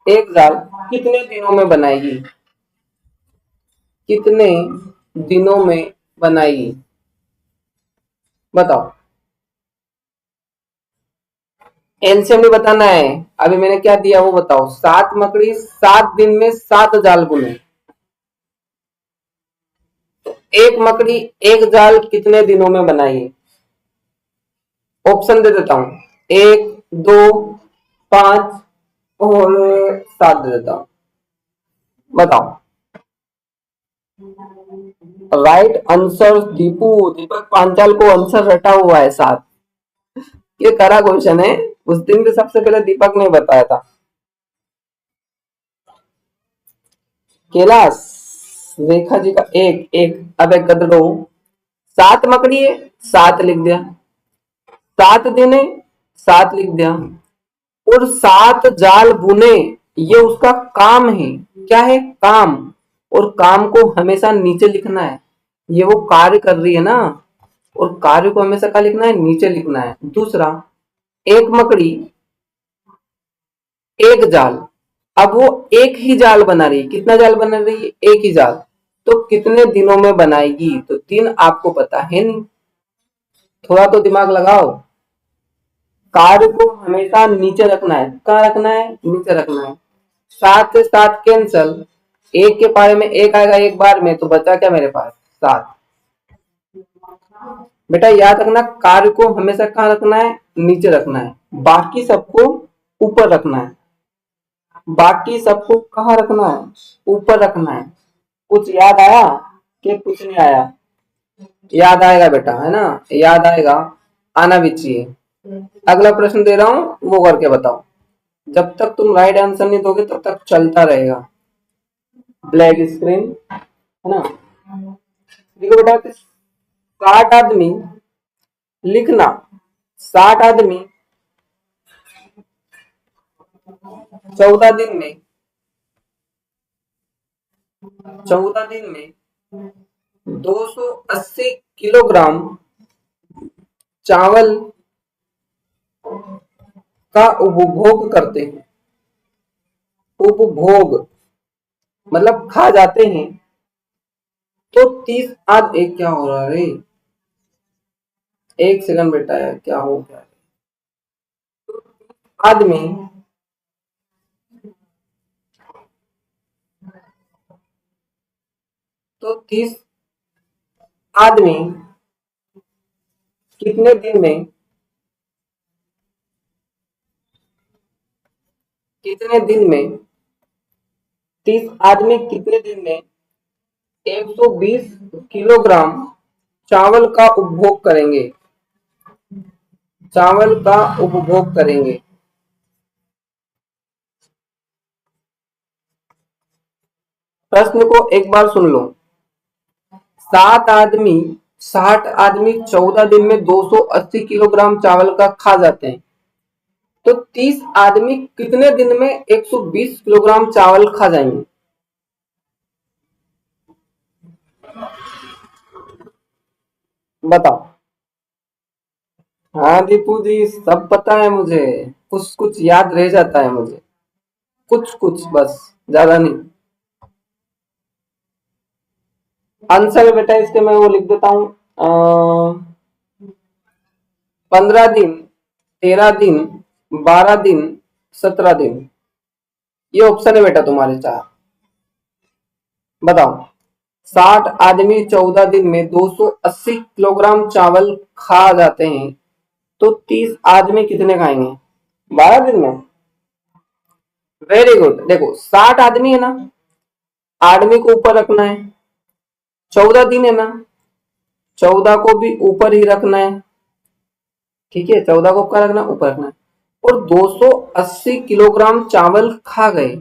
एक जाल कितने दिनों में बनाएगी, कितने दिनों में बनाएगी, बताओ। एलसीएम नहीं बताना है, अभी मैंने क्या दिया वो बताओ। 7 मकड़ी 7 दिन में 7 जाल बुने, तो एक मकड़ी एक जाल कितने दिनों में बनाएगी। ऑप्शन दे देता हूं, 1, 2, 5 और 7 दे देता हूं, बताओ। राइट आंसर दीपू, दीपक पांचाल को आंसर रटा हुआ है 7। ये करा क्वेश्चन है, उस दिन भी सबसे पहले दीपक ने बताया था। कैलाश रेखा जी का एक एक, अब एक गदड़ो 7 मकड़ी है 7 लिख दिया, 7 दिन है 7 लिख दिया, और 7 जाल बुने, ये उसका काम है। क्या है, काम। और काम को हमेशा नीचे लिखना है, ये वो कार्य कर रही है ना, और कार्य को हमेशा क्या लिखना है, नीचे लिखना है। दूसरा, एक मकड़ी एक जाल, अब वो एक ही जाल बना रही है, कितना जाल बना रही है, एक ही जाल, तो कितने दिनों में बनाएगी, तो दिन आपको पता है नहीं, थोड़ा तो दिमाग लगाओ। कार्य को हमेशा नीचे रखना है, कहाँ रखना है, नीचे रखना है। 7 से 7 कैंसल, एक के पारे में एक आएगा एक बार में, तो बचा क्या मेरे पास, 7। बेटा याद रखना, कार्य को हमेशा कहाँ रखना है, नीचे रखना है, बाकी सबको ऊपर रखना है। बाकी सबको कहाँ रखना है, ऊपर रखना है। कुछ याद आया कि कुछ नहीं आया? याद आएगा बेटा, है ना, याद आएगा, आना भी चाहिए। अगला प्रश्न दे रहा हूं, वो करके बताओ। जब तक तुम राइट आंसर नहीं दोगे तब तक चलता रहेगा। ब्लैक स्क्रीन, है ना। देखो बेटा, 60 आदमी, लिखना 60 आदमी 14 दिन में, 14 दिन में 280 किलोग्राम चावल का उपभोग करते हैं। उपभोग मतलब खा जाते हैं। तो 30 आद एक क्या हो रहा है रे? एक सेकंड बेटा, यार क्या हो गया? आदमी तो 30 आदमी कितने दिन में, कितने दिन में 30 आदमी कितने दिन में 120 किलोग्राम चावल का उपभोग करेंगे? चावल का उपभोग करेंगे। प्रश्न को एक बार सुन लो। 7 आदमी 60 आदमी 14 दिन में 280 किलोग्राम चावल का खा जाते हैं। तो 30 आदमी कितने दिन में 120 किलोग्राम चावल खा जाएंगे? बताओ। हाँ दीपू जी, सब पता है मुझे, कुछ कुछ याद रह जाता है मुझे, कुछ कुछ बस, ज्यादा नहीं। आंसर बेटा इसके मैं वो लिख देता हूँ। 15 दिन, 13 दिन, 12 दिन, 17 दिन, ये ऑप्शन है बेटा तुम्हारे चार। बताओ। 60 आदमी 14 दिन में 280 किलोग्राम चावल खा जाते हैं। तो 30 आदमी कितने खाएंगे 12 दिन में? Very good. देखो 60 आदमी है ना, आदमी को ऊपर रखना है। 14 दिन है ना, 14 को भी ऊपर ही रखना है। ठीक है, 14 को ऊपर रखना, ऊपर रखना है। और 280 किलोग्राम चावल खा गए।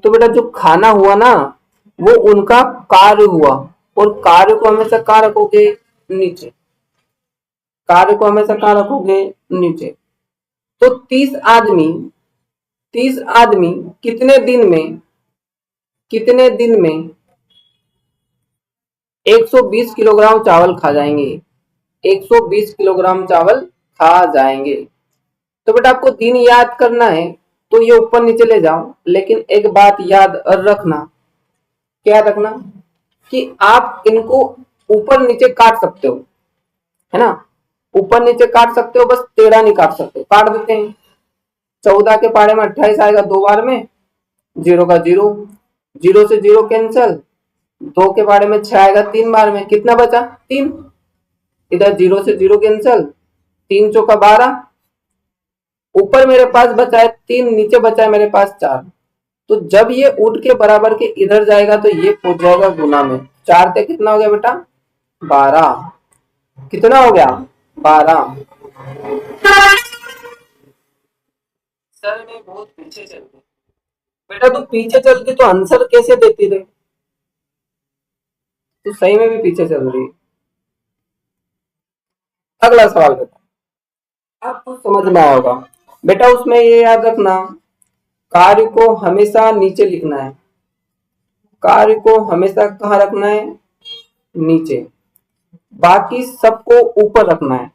तो बेटा जो खाना हुआ ना, वो उनका कार्य हुआ। और कार्य को हमेशा कहाँ रखोगे? नीचे। कार्य को हमेशा कहाँ रखोगे? नीचे। तो 30 आदमी कितने दिन में, कितने दिन में 120 किलोग्राम चावल खा जाएंगे? 120 किलोग्राम चावल खा जाएंगे। तो बेटा आपको दिन याद करना है, तो ये ऊपर नीचे ले जाओ, लेकिन एक बात याद रखना। क्या रखना? कि आप इनको ऊपर नीचे काट सकते हो, है ना। ऊपर नीचे काट सकते हो, बस टेढ़ा नहीं काट सकते। काट देते हैं। 14 के पारे में 28 आएगा 2 बार में, 0 का 0, 0 से 0 कैंसल। 2 के बारे में 6 आएगा 3 बार में, कितना बचा? 3। इधर 0 से 0 कैंसल, 3 चौका 12। ऊपर मेरे पास बचा है 3, नीचे बचा है मेरे पास 4। तो जब ये उठ के बराबर के इधर जाएगा तो ये पहुंच जाएगा गुना में। 4 से कितना हो गया बेटा? 12। कितना हो गया? 12। सर मैं बहुत पीछे चल गई। बेटा तू पीछे चल गई तो आंसर कैसे देती रही? तू सही में भी पीछे चल रही है। अगला सवाल बेटा, आपको समझ में आया होगा। बेटा उसमें ये याद रखना, कार्य को हमेशा नीचे लिखना है। कार्य को हमेशा कहाँ रखना है? नीचे। बाकी सबको ऊपर रखना है।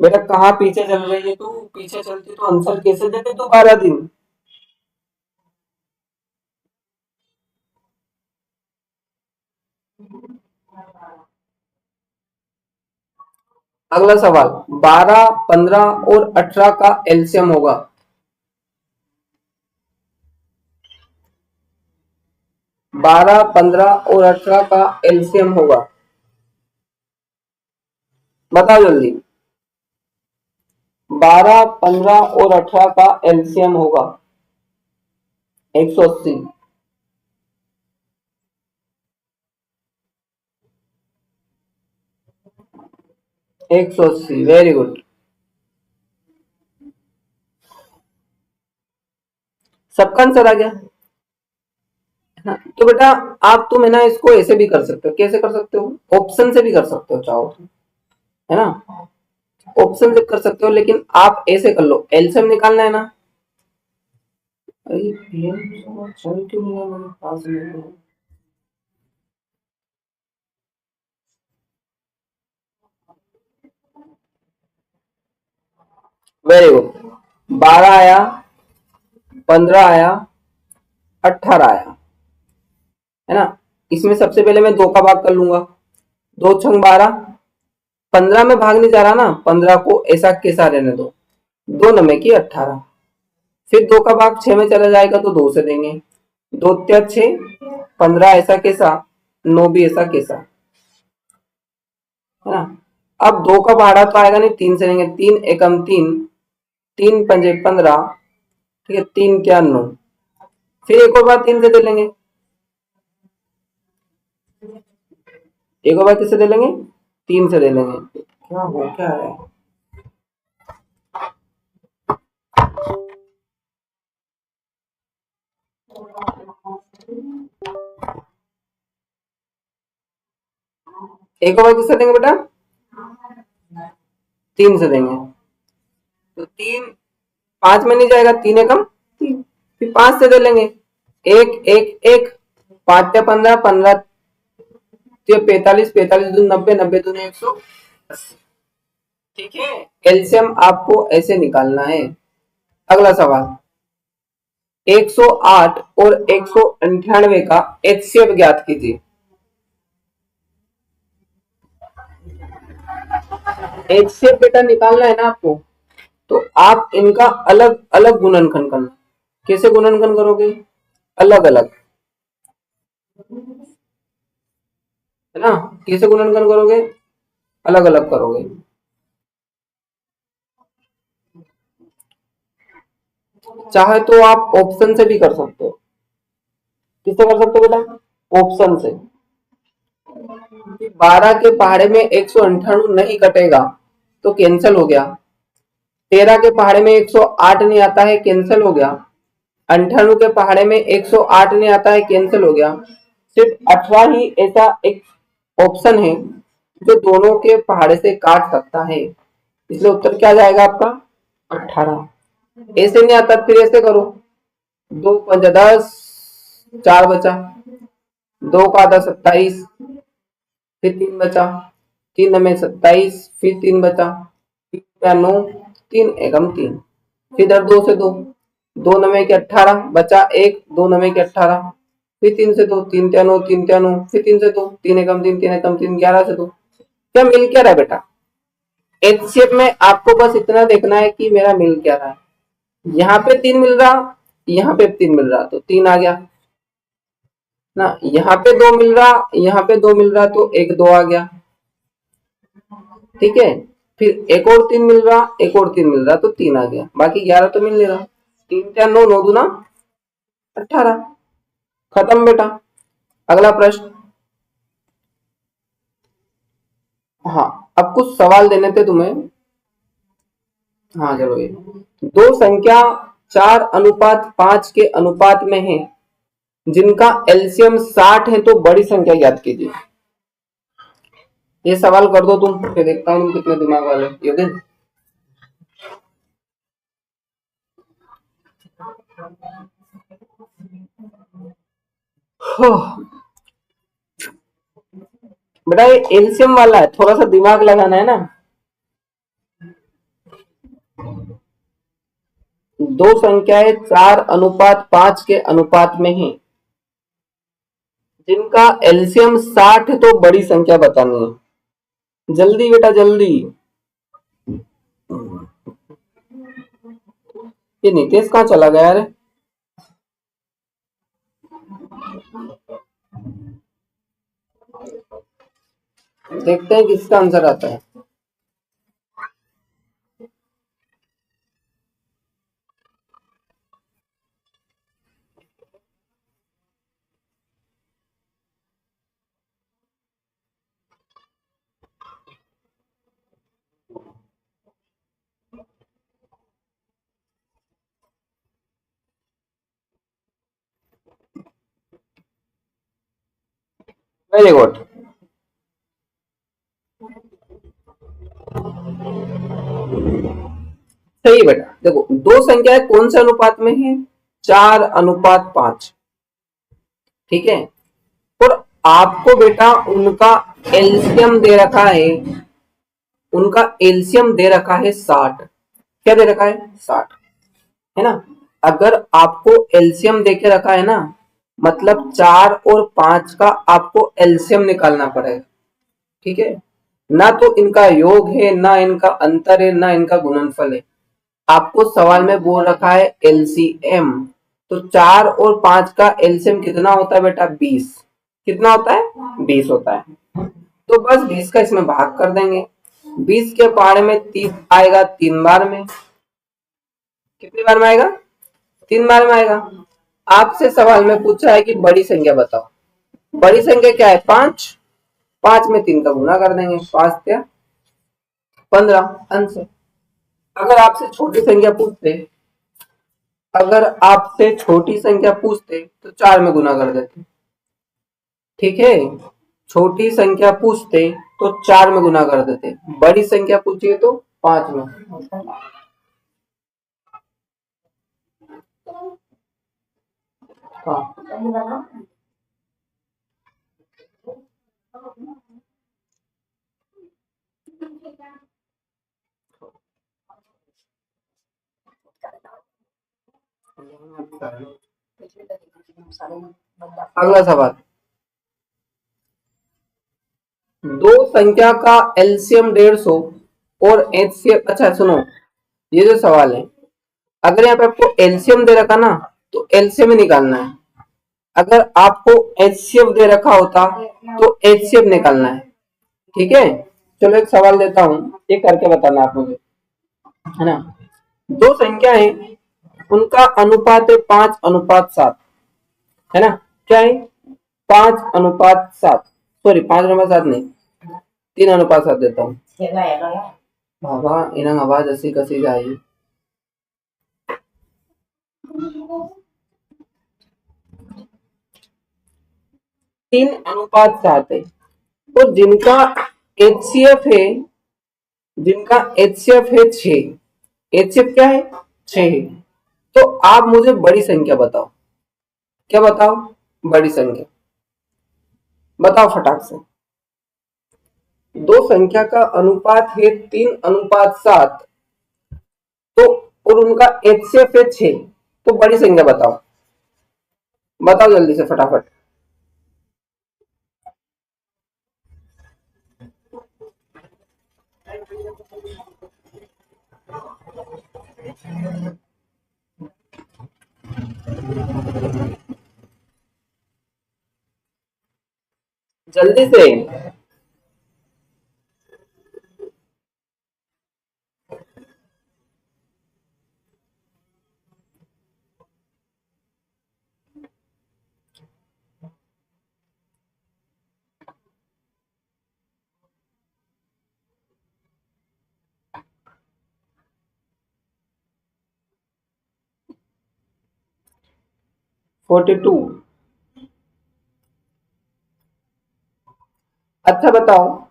बेटा कहाँ पीछे चल रही है तू? पीछे चलती तो आंसर कैसे देते तू 12 दिन? अगला सवाल, 12, 15 और 18 का एलसीएम होगा। 12, 15 और 18 का एलसीएम होगा। बताओ जल्दी। 12, 15 और 18 का एलसीएम होगा। 180, 180, वेरी गुड। सबका आंसर आ गया। हाँ, तो बेटा आप तुम है ना इसको ऐसे भी कर सकते हो। कैसे कर सकते हो? ऑप्शन से भी कर सकते हो चाहो तो, है ना। ऑप्शन से कर सकते हो, लेकिन आप ऐसे कर लो, एलसीएम निकालना है ना। अरे PM चल क्यों नहीं रहा मेरे पास में? Very good. 12 आया, 15 आया, 18 आया, है ना। इसमें सबसे पहले मैं 2 का भाग कर लूंगा। 2 छंग 12, 15 में भाग नहीं जा रहा ना, 15 को ऐसा कैसा रहने दो। 2 9 की 18, फिर 2 का भाग 6 में चला जाएगा तो 2 से देंगे। 2 6, 15 ऐसा कैसा, 9 भी ऐसा कैसा, है ना। अब 2 का भाड़ा तो आएगा नहीं, 3 से देंगे। 3 एकम 3, 3 पंजे 15, ठीक है। 3 क्या 9, फिर एक और बार 3 से दे लेंगे। एक और बार किससे दे लेंगे? 3 से दे लेंगे। क्या हो क्या रहा है? एक और बार किससे देंगे बेटा? 3 से देंगे। तो 3 5 में नहीं जाएगा, 3 एकम 3, फिर 5 से दे लेंगे। 1 1 1, 5 या 15, 15 45, 45 दूनी 90, 90 दूनी 180, ठीक है। एलसीएम आपको ऐसे निकालना है। अगला सवाल, 108 और 198 का एचसीएफ ज्ञात कीजिए। एचसीएफ बेटा निकालना है ना आपको, तो आप इनका अलग अलग गुणनखंड करना। कैसे गुणनखंड करोगे? अलग अलग, है ना। कैसे गुणनखंड करोगे? अलग अलग करोगे। चाहे तो आप ऑप्शन से भी कर सकते हो। किससे कर सकते हो बेटा? ऑप्शन से। 12 के पहाड़े में 198 नहीं कटेगा तो कैंसिल हो गया। 13 के पहाड़े में 108 नहीं आता है, कैंसिल हो गया। 98 के पहाड़े में 108 नहीं आता है, कैंसिल हो गया। सिर्फ 18 ही ऐसा एक ऑप्शन है जो दोनों के पहाड़े से काट सकता है, इसलिए उत्तर क्या जाएगा आपका? 18। ऐसे नहीं आता फिर ऐसे करो। 2 5 10, 4 बचा। 2 का 10 27, फिर 3 बचा। 3 9 27, फिर 3 बचा। 3 9, 3 एकम 3, फिर इधर 2 से 2, 2 9 के 18 बचा एक, 2 9 के 18, फिर 3 से 2, 3 9, 3 9, फिर 3 से 2, 3 एकम 3, 3 एकम 3, 11 से 2। क्या मिल क्या रहा है बेटा? एच शेप में आपको बस इतना देखना है कि मेरा मिल क्या रहा है। यहाँ पे 3 मिल रहा, यहाँ पे 3 मिल रहा तो 3 आ गया ना। यहाँ पे 2 मिल रहा, यहाँ पे 2 मिल रहा तो एक 2 आ गया, ठीक है। फिर एक और 3 मिल रहा, एक और 3 मिल रहा तो 3 आ गया, बाकी 11 तो मिल नहीं रहा। 3 4 9, 9 दूना 18। खत्म बेटा। अगला प्रश्न। हाँ, अब कुछ सवाल देने थे तुम्हें। हाँ चलो, ये दो संख्या 4:5 के अनुपात में है जिनका एलसीएम 60 है तो बड़ी संख्या याद कीजिए। ये सवाल कर दो तुम, फिर देखता हूँ तुम कितने दिमाग वाले योगेश। बेटा ये एलसीएम वाला है, थोड़ा सा दिमाग लगाना है ना। दो संख्याएं 4:5 के अनुपात में है जिनका एलसीएम 60 है तो बड़ी संख्या बतानी है। जल्दी बेटा जल्दी। ये नितेश कहाँ चला गया यार? देखते हैं किसका आंसर आता है। Very good. सही बेटा, देखो दो संख्याएं कौन से अनुपात में है? 4:5। ठीक है, और आपको बेटा उनका एलसीएम दे रखा है, उनका एलसीएम दे रखा है 60। क्या दे रखा है? 60, है ना। अगर आपको एलसीएम दे के रखा है ना, मतलब 4 और 5 का आपको एलसीएम निकालना पड़ेगा। ठीक है, ना तो इनका योग है, ना इनका अंतर है, ना इनका गुणनफल है। आपको सवाल में बोल रखा है एलसीएम, तो 4 और 5 का एलसीएम कितना होता है बेटा? 20। कितना होता है? 20 होता है। तो बस 20 का इसमें भाग कर देंगे। 20 के पहाड़े में 30 आएगा 3 बार में। कितनी बार में आएगा? 3 बार में आएगा। आपसे सवाल में पूछा है कि बड़ी संख्या बताओ। बड़ी संख्या क्या है? 5। 5 में 3 का गुना कर देंगे, 5 या 15, आंसर। अगर आपसे छोटी संख्या पूछते, अगर आपसे छोटी संख्या पूछते तो 4 में गुना कर देते। ठीक है, छोटी संख्या पूछते तो 4 में गुना कर देते, बड़ी संख्या पूछिए तो 5 में। हाँ, अगला सवाल, दो संख्या का एलसीएम 150 और एचसीएफ। अच्छा सुनो, ये जो सवाल है, अगर यहाँ पे आपको एलसीएम दे रखा ना, तो एलसीएम ही निकालना है। अगर आपको एचसीएफ दे रखा होता तो एचसीएफ निकालना है। ठीक है, चलो एक सवाल देता हूं, ये करके बताना आप मुझे, है ना। दो संख्या है, उनका अनुपात है 5:7, है ना। क्या है? 5:7। सॉरी, 5:7 नहीं, 3:7 देता हूँ। बाबा इन्हें आवाज ऐसी कसी जाए। 3:7 है, तो जिनका एचसीएफ है, जिनका एचसीएफ है 6। एचसीएफ क्या है? 6 है। तो आप मुझे बड़ी संख्या बताओ। क्या बताओ? बड़ी संख्या बताओ फटाक से। दो संख्या का अनुपात है 3:7, तो और उनका एचसीएफ है 6, तो बड़ी संख्या बताओ। बताओ जल्दी से फटाफट। जल्दी से। Forty two. अच्छा बताओ,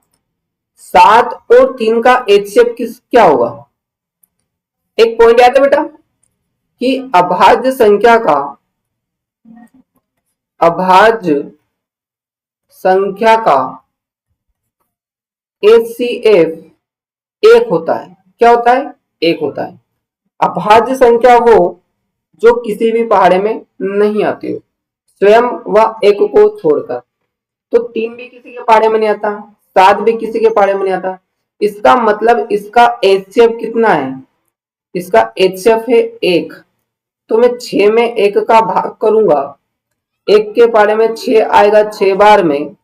7 और 3 का एचसीएफ किस क्या होगा? एक पॉइंट याद है बेटा कि अभाज्य संख्या का एचसीएफ 1 होता है। क्या होता है? 1 होता है। अभाज्य संख्या वो जो किसी भी पहाड़े में नहीं आती हो, स्वयं व 1 को छोड़कर। तो 3 भी किसी के पहाड़े में नहीं आता, 7 भी किसी के पहाड़े में नहीं आता। इसका मतलब इसका एचसीएफ कितना है? इसका एचसीएफ है 1। तो मैं 6 में 1 का भाग करूंगा, 1 के पहाड़े में 6 आएगा 6 बार में,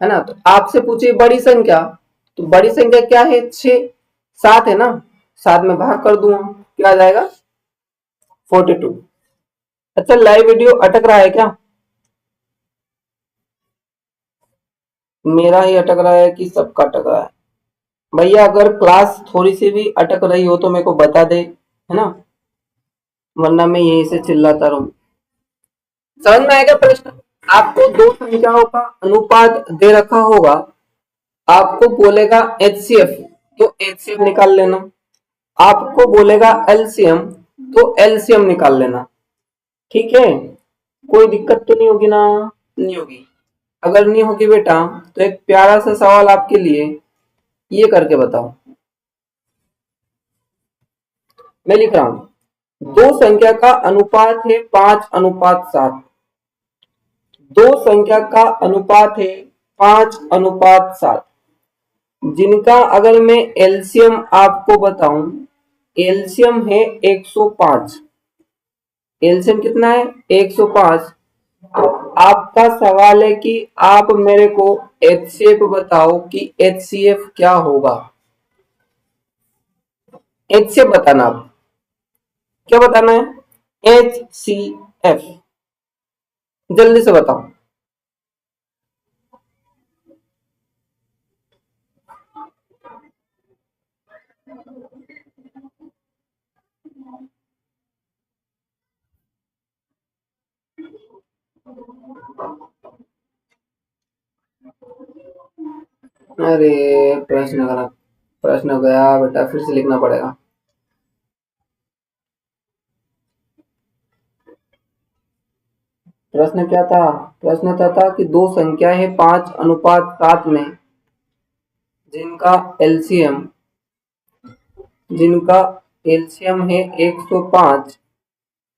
है ना। तो आपसे पूछिए बड़ी संख्या, तो बड़ी संख्या क्या है? 6। 7 है ना, 7 में भाग कर दूंगा, क्या आ जाएगा? 42। अच्छा, लाइव वीडियो अटक रहा है क्या? मेरा ही अटक रहा है कि सबका अटक रहा है? भैया अगर क्लास थोड़ी सी भी अटक रही हो तो मेरे को बता दे, है ना, वरना मैं यहीं से चिल्लाता रहूं। समझ में आएगा प्रश्न? आपको दो संख्याओं का अनुपात दे रखा होगा, आपको बोलेगा एचसीएफ, तो एचसीएफ निकाल लेना। आपको बोलेगा एलसीएम, तो एलसीएम निकाल लेना। ठीक है, कोई दिक्कत तो नहीं होगी ना? नहीं होगी। अगर नहीं होगी बेटा, तो एक प्यारा सा सवाल आपके लिए, ये करके बताओ। मैं लिख रहा हूं, दो संख्या का अनुपात है 5:7। दो संख्या का अनुपात है 5:7, जिनका अगर मैं एलसीएम आपको बताऊं, एलसीएम है 105। एलसीएम कितना है? 105। तो आपका सवाल है कि आप मेरे को एचसीएफ बताओ कि एचसीएफ क्या होगा। एचसीएफ बताना, आप क्या बताना है? एचसीएफ, जल्दी से बताओ। अरे प्रश्न गलत, प्रश्न गया बेटा, फिर से लिखना पड़ेगा। प्रश्न क्या था? प्रश्न था कि दो संख्या है 5:7 में, जिनका एलसीएम जिनका एलसीएम है 105।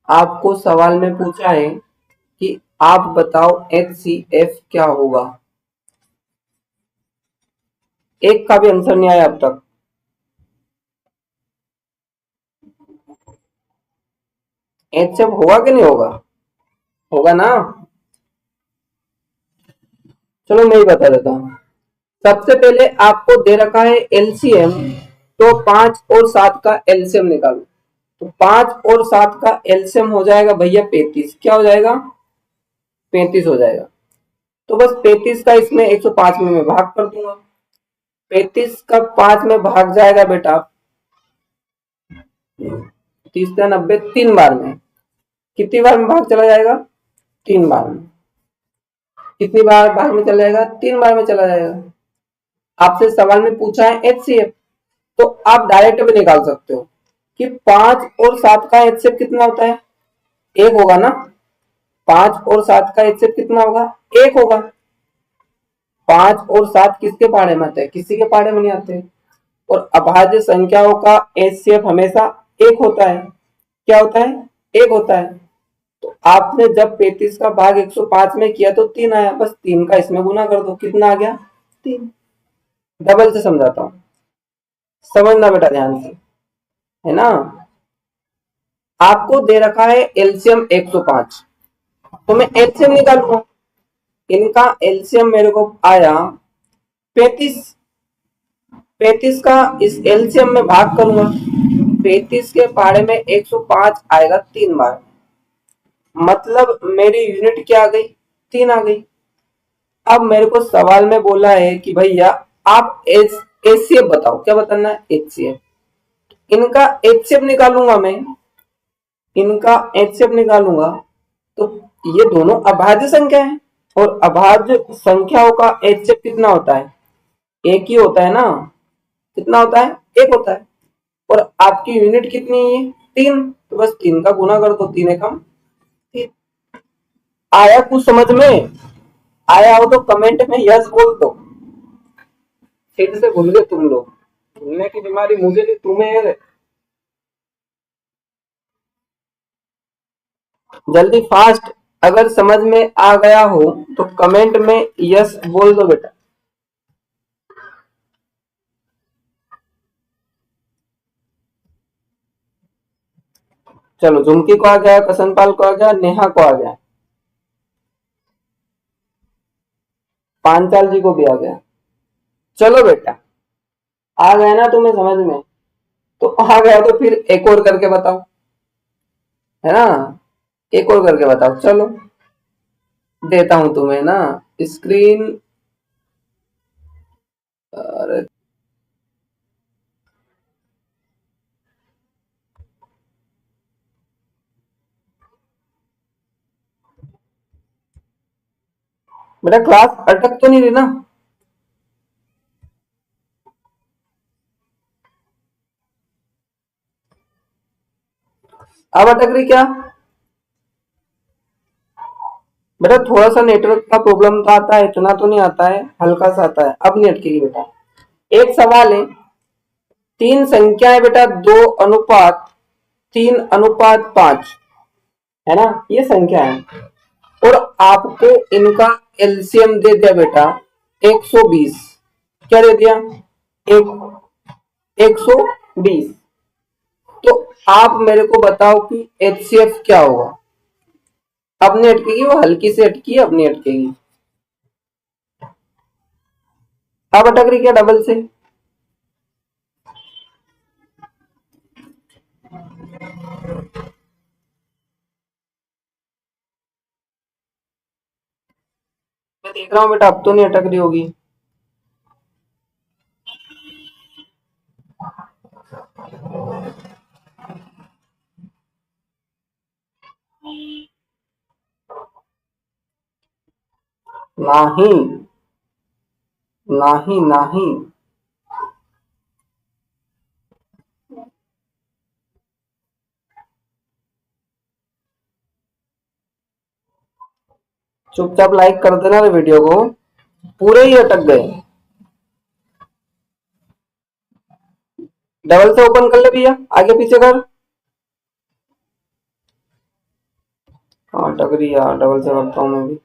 आपको सवाल में पूछा है कि आप बताओ एचसीएफ क्या होगा। एक का भी आंसर नहीं आया अब तक। एचसीएफ होगा कि नहीं होगा? होगा ना? चलो मैं ही बता देता हूँ। सबसे पहले आपको दे रखा है एलसीएम, तो 5 और 7 का एलसीएम निकालो। तो 5 और 7 का एलसीएम हो जाएगा भैया 35। क्या हो जाएगा? 35 हो जाएगा। तो बस 35 का इसमें 105 में मैं भाग कर दूंगा। 35 का 5 में भाग जाएगा बेटा 30 90, 3 बार में। कितनी बार में भाग चला जाएगा? 3 बार में। कितनी बार भाग में चला जाएगा? 3 बार में चला जाएगा। आपसे सवाल में पूछा है एचसीएफ, तो आप डायरेक्ट भी निकाल सकते हो कि 5 और 7 का एचसीएफ कितना होता है? 1 होगा ना? 5 और 7 का एचसीएफ कितना होगा? 1 होगा। 5 और 7 किसके पाड़े में आते हैं? किसी के पाड़े में नहीं आते। और अभाज्य संख्याओं का एचसीएफ हमेशा 1 होता है। क्या होता है? 1 होता है। तो आपने जब 35 का भाग 105 में किया तो 3 आया, बस 3 का इसमें गुना कर दो, कितना आ गया? 3। डबल से समझाता हूं, समझना बेटा ध्यान से, है ना? आपको दे रखा है एलसीएम 105, तो मैं एलसीएम निकालूंगा। इनका एलसीएम मेरे को आया 35। 35 का इस एलसीएम में भाग करूंगा, 35 के पारे में 105 आएगा 3 बार। मतलब मेरी यूनिट क्या आ गई? 3 आ गई। अब मेरे को सवाल में बोला है कि भैया आप एचसीएफ बताओ। क्या बताना है? एचसीएफ। इनका एचसीएफ निकालूंगा मैं, इनका एचसीएफ निकालूंगा, तो ये दोनों अभाज्य संख्या है, और अभाज्य संख्याओं का एचसीएफ कितना होता है? एक ही होता है ना? कितना होता है? एक होता है। और आपकी यूनिट कितनी है? 3, तो बस 3 का गुना कर दो, 3 एकम 3। आया कुछ समझ में? आया हो तो कमेंट में यस बोल दो। फिर से भूल गए तुम लोग, भूलने की बीमारी मुझे नहीं तुम्हें है। जल्दी फास्ट, अगर समझ में आ गया हो तो कमेंट में यस बोल दो बेटा। चलो, झुमकी को आ गया, कसनपाल को आ गया, नेहा को आ गया, पांचाल जी को भी आ गया। चलो बेटा, आ गया ना तुम्हें समझ में? तो आ गया तो फिर एक और करके बताओ, है ना? एक और करके बताओ। चलो देता हूं तुम्हें ना स्क्रीन। अरे बेटा क्लास अटक तो नहीं रही ना? अब अटक रही क्या? बेटा थोड़ा सा नेटवर्क का प्रॉब्लम तो आता है, इतना तो नहीं आता है, हल्का सा आता है। अब नहीं अटकेगी बेटा। एक सवाल है, तीन संख्याएं बेटा 2:3:5 है ना, ये संख्या है, और आपको इनका एलसीएम दे दिया बेटा 120। क्या दे दिया? एक 120। तो आप मेरे को बताओ कि एचसीएफ क्या होगा? अब नहीं अटकेगी, वो हल्की से अटकी, अब नहीं अटकेगी। अब अटक रही क्या डबल से? मैं देख रहा हूँ बेटा, अब तो नहीं अटक रही होगी। नहीं नहीं नहीं, चुपचाप लाइक कर देना वीडियो को। पूरे ही अटक गए। डबल से ओपन कर ले भैया, आगे पीछे कर। हाँ अटक रही है, डबल से करता हूँ मैं भी।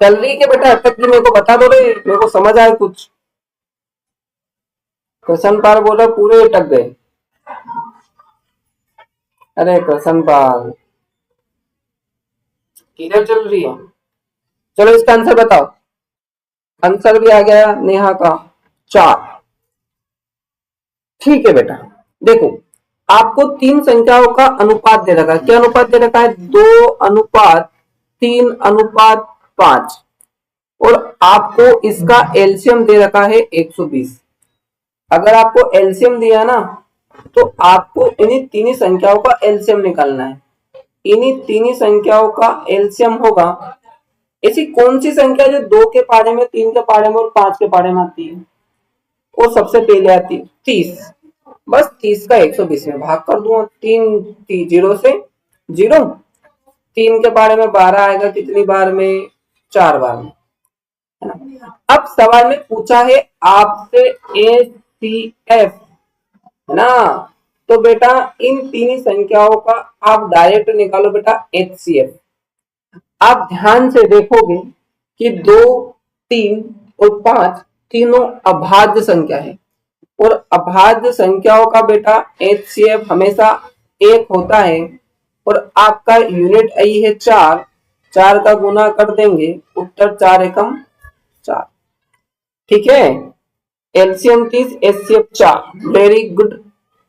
चल रही के बेटा अटक गई, मेरे को बता दो रे, मेरे को समझ आए कुछ। कृष्ण पाल बोल रहा पूरे अटक गए। अरे कृष्ण पाल किधर चल रही है? चलो इसका आंसर बताओ। आंसर भी आ गया नेहा का 4। ठीक है बेटा, देखो आपको तीन संख्याओं का अनुपात दे रखा है। क्या अनुपात दे रखा है? 2:3:5, और आपको इसका एलसीएम दे रखा है 120। अगर आपको एलसीएम दिया ना, तो आपको इन्हीं तीन संख्याओं का एलसीएम निकालना है। इन्हीं तीन संख्याओं का एलसीएम होगा। ऐसी कौन सी संख्या जो 2 के पारे में, 3 के पारे में और 5 के पारे में आती है? वो सबसे पहले आती है 30। बस 30 का 120 में भाग कर दूंगा। 0 से 0, 3 के पारे में 12 आएगा, कितनी बार में? 4 बार में, है ना। अब सवाल में पूछा है आपसे एचसीएफ, है ना, तो बेटा इन तीन संख्याओं का आप डायरेक्ट निकालो बेटा एचसीएफ। आप ध्यान से देखोगे कि 2, 3 और 5 तीनों अभाज्य संख्या है, और अभाज्य संख्याओं का बेटा एचसीएफ हमेशा 1 होता है। और आपका यूनिट आई है 4, 4 का गुना कर देंगे, उत्तर 4 एकम 4। ठीक है, LCM 30, HCF 4। Very good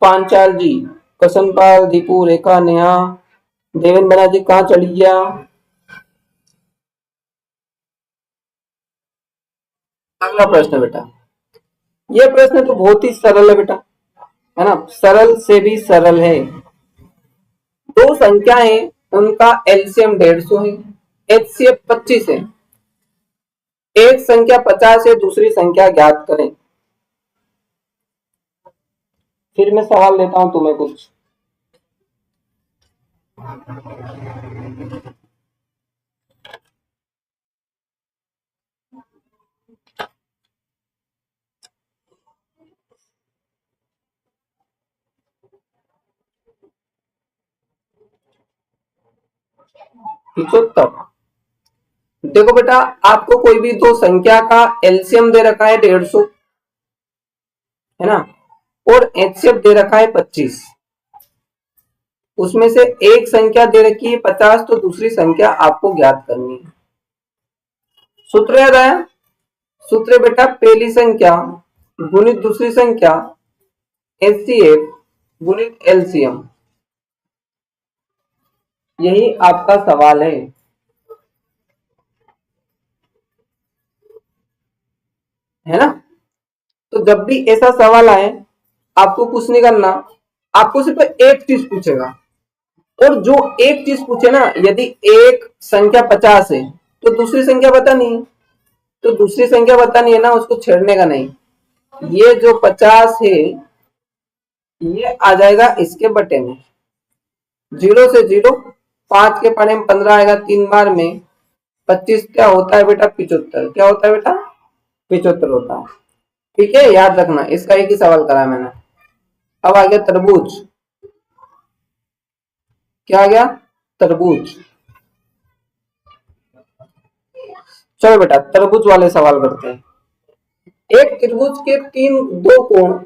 Panchal ji, Kasanpal, Deepu, Rekha, Neha, Devendra Banerjee कहाँ चली गया? अगला प्रश्न बेटा, ये प्रश्न तो बहुत ही सरल है बेटा, है ना, सरल से भी सरल है। दो संख्याएं, उनका एलसीएम 150 है, एचसीएफ 25 है। एक संख्या 50 है, दूसरी संख्या ज्ञात करें। फिर मैं सवाल देता हूं तुम्हें कुछ। तब देखो बेटा, आपको कोई भी दो संख्या का एलसीएम दे रखा है 150, है ना, और एचसीएफ दे रखा है 25। उसमें से एक संख्या दे रखी है 50, तो दूसरी संख्या आपको ज्ञात करनी है। सूत्र याद आया? सूत्र बेटा पहली संख्या गुणित दूसरी संख्या एचसीएफ गुणित एलसीएम। यही आपका सवाल है ना। तो जब भी ऐसा सवाल आए आपको कुछ नहीं करना, आपको सिर्फ एक चीज पूछेगा, और जो एक चीज पूछे ना, यदि एक संख्या 50 है तो दूसरी संख्या बतानी है, तो दूसरी संख्या बतानी है ना, उसको छेड़ने का नहीं। ये जो 50 है ये आ जाएगा इसके बटे में, 0 से 0, 5 के पड़े में 15 आएगा, 3 बार में 25 क्या होता है बेटा, 75। क्या होता है बेटा, 75 होता है। ठीक है, याद रखना, इसका एक ही सवाल करा मैंने। अब आ गया तरबूज। क्या आ गया, तरबूज। चलो बेटा तरबूज वाले सवाल करते हैं। एक त्रिभुज के दो कोण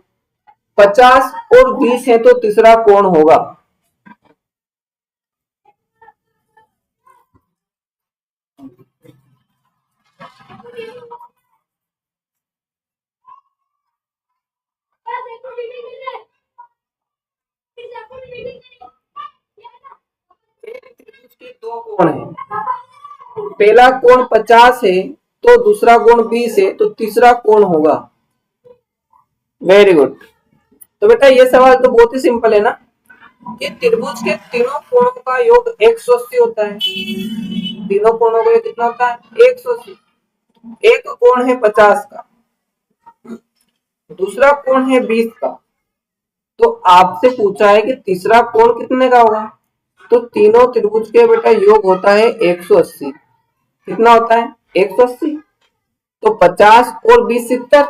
50 और 20 है तो तीसरा कोण होगा। एक त्रिभुज के दो कोण है, पहला कोण 50 है तो दूसरा कोण 20 है तो तीसरा कोण होगा। Very good. तो बेटा ये सवाल तो बहुत ही सिंपल है ना, कि त्रिभुज के तीनों कोणों का योग 180 होता है। तीनों कोणों का योग कितना होता है, 180। एक कोण है 50 का, दूसरा कोण है 20 का, तो आपसे पूछा है कि तीसरा कोण कितने का होगा। तो तीनों त्रिभुज के बेटा योग होता है 180। कितना होता है, 180। तो 50 और 20 70,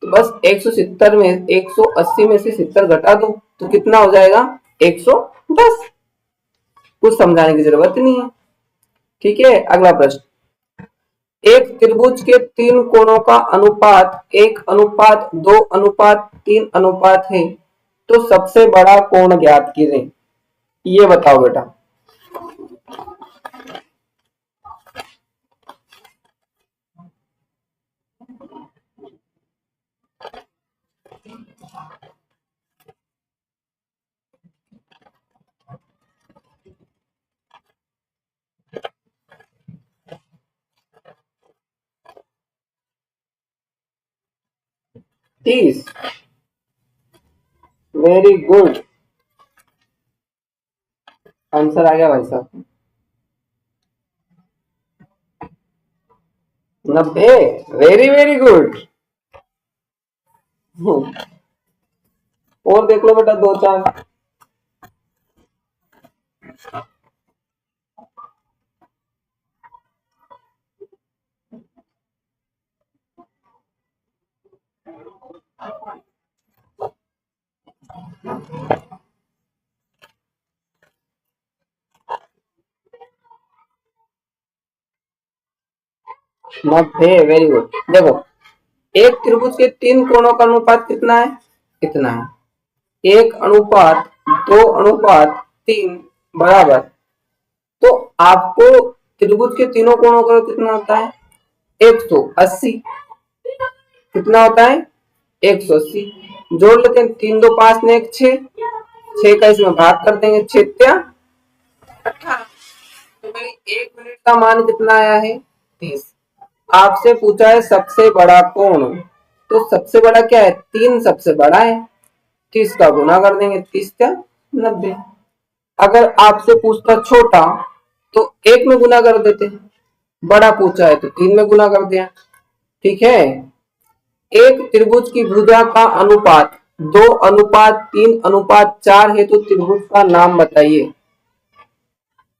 तो बस 170 में 180 में से 70 घटा दो तो कितना हो जाएगा, 110। कुछ समझाने की जरूरत नहीं है। ठीक है, अगला प्रश्न। एक त्रिभुज के तीन कोणों का अनुपात 1:2:3 है, तो सबसे बड़ा कोण ज्ञात कीजिए। ये बताओ बेटा। तीस। वेरी गुड, आंसर आ गया भाई साहब, 90। Very very good. और देख लो बेटा दो चार। 90। Very good. देखो, एक त्रिभुज के तीन कोणों का अनुपात कितना है, कितना है, 1:2:3 बराबर। तो आपको त्रिभुज के तीनों कोणों का कितना होता है, 180। कितना होता है, 180। जोड़ लेते हैं, 3 2 5 ने 1 6, 6 का इसमें भाग कर देंगे, 6 18। तो भाई 1 मिनट का मान कितना आया है, 30। आपसे पूछा है सबसे बड़ा कोण, तो सबसे बड़ा क्या है, 3 सबसे बड़ा है, 30 का गुना कर देंगे, 30 क्या 90। अगर आपसे पूछता छोटा तो 1 में गुना कर देते, बड़ा पूछा है तो 3 में गुना कर दिया। ठीक है। एक त्रिभुज की भुजा का अनुपात 2:3:4 है तो त्रिभुज का नाम बताइए।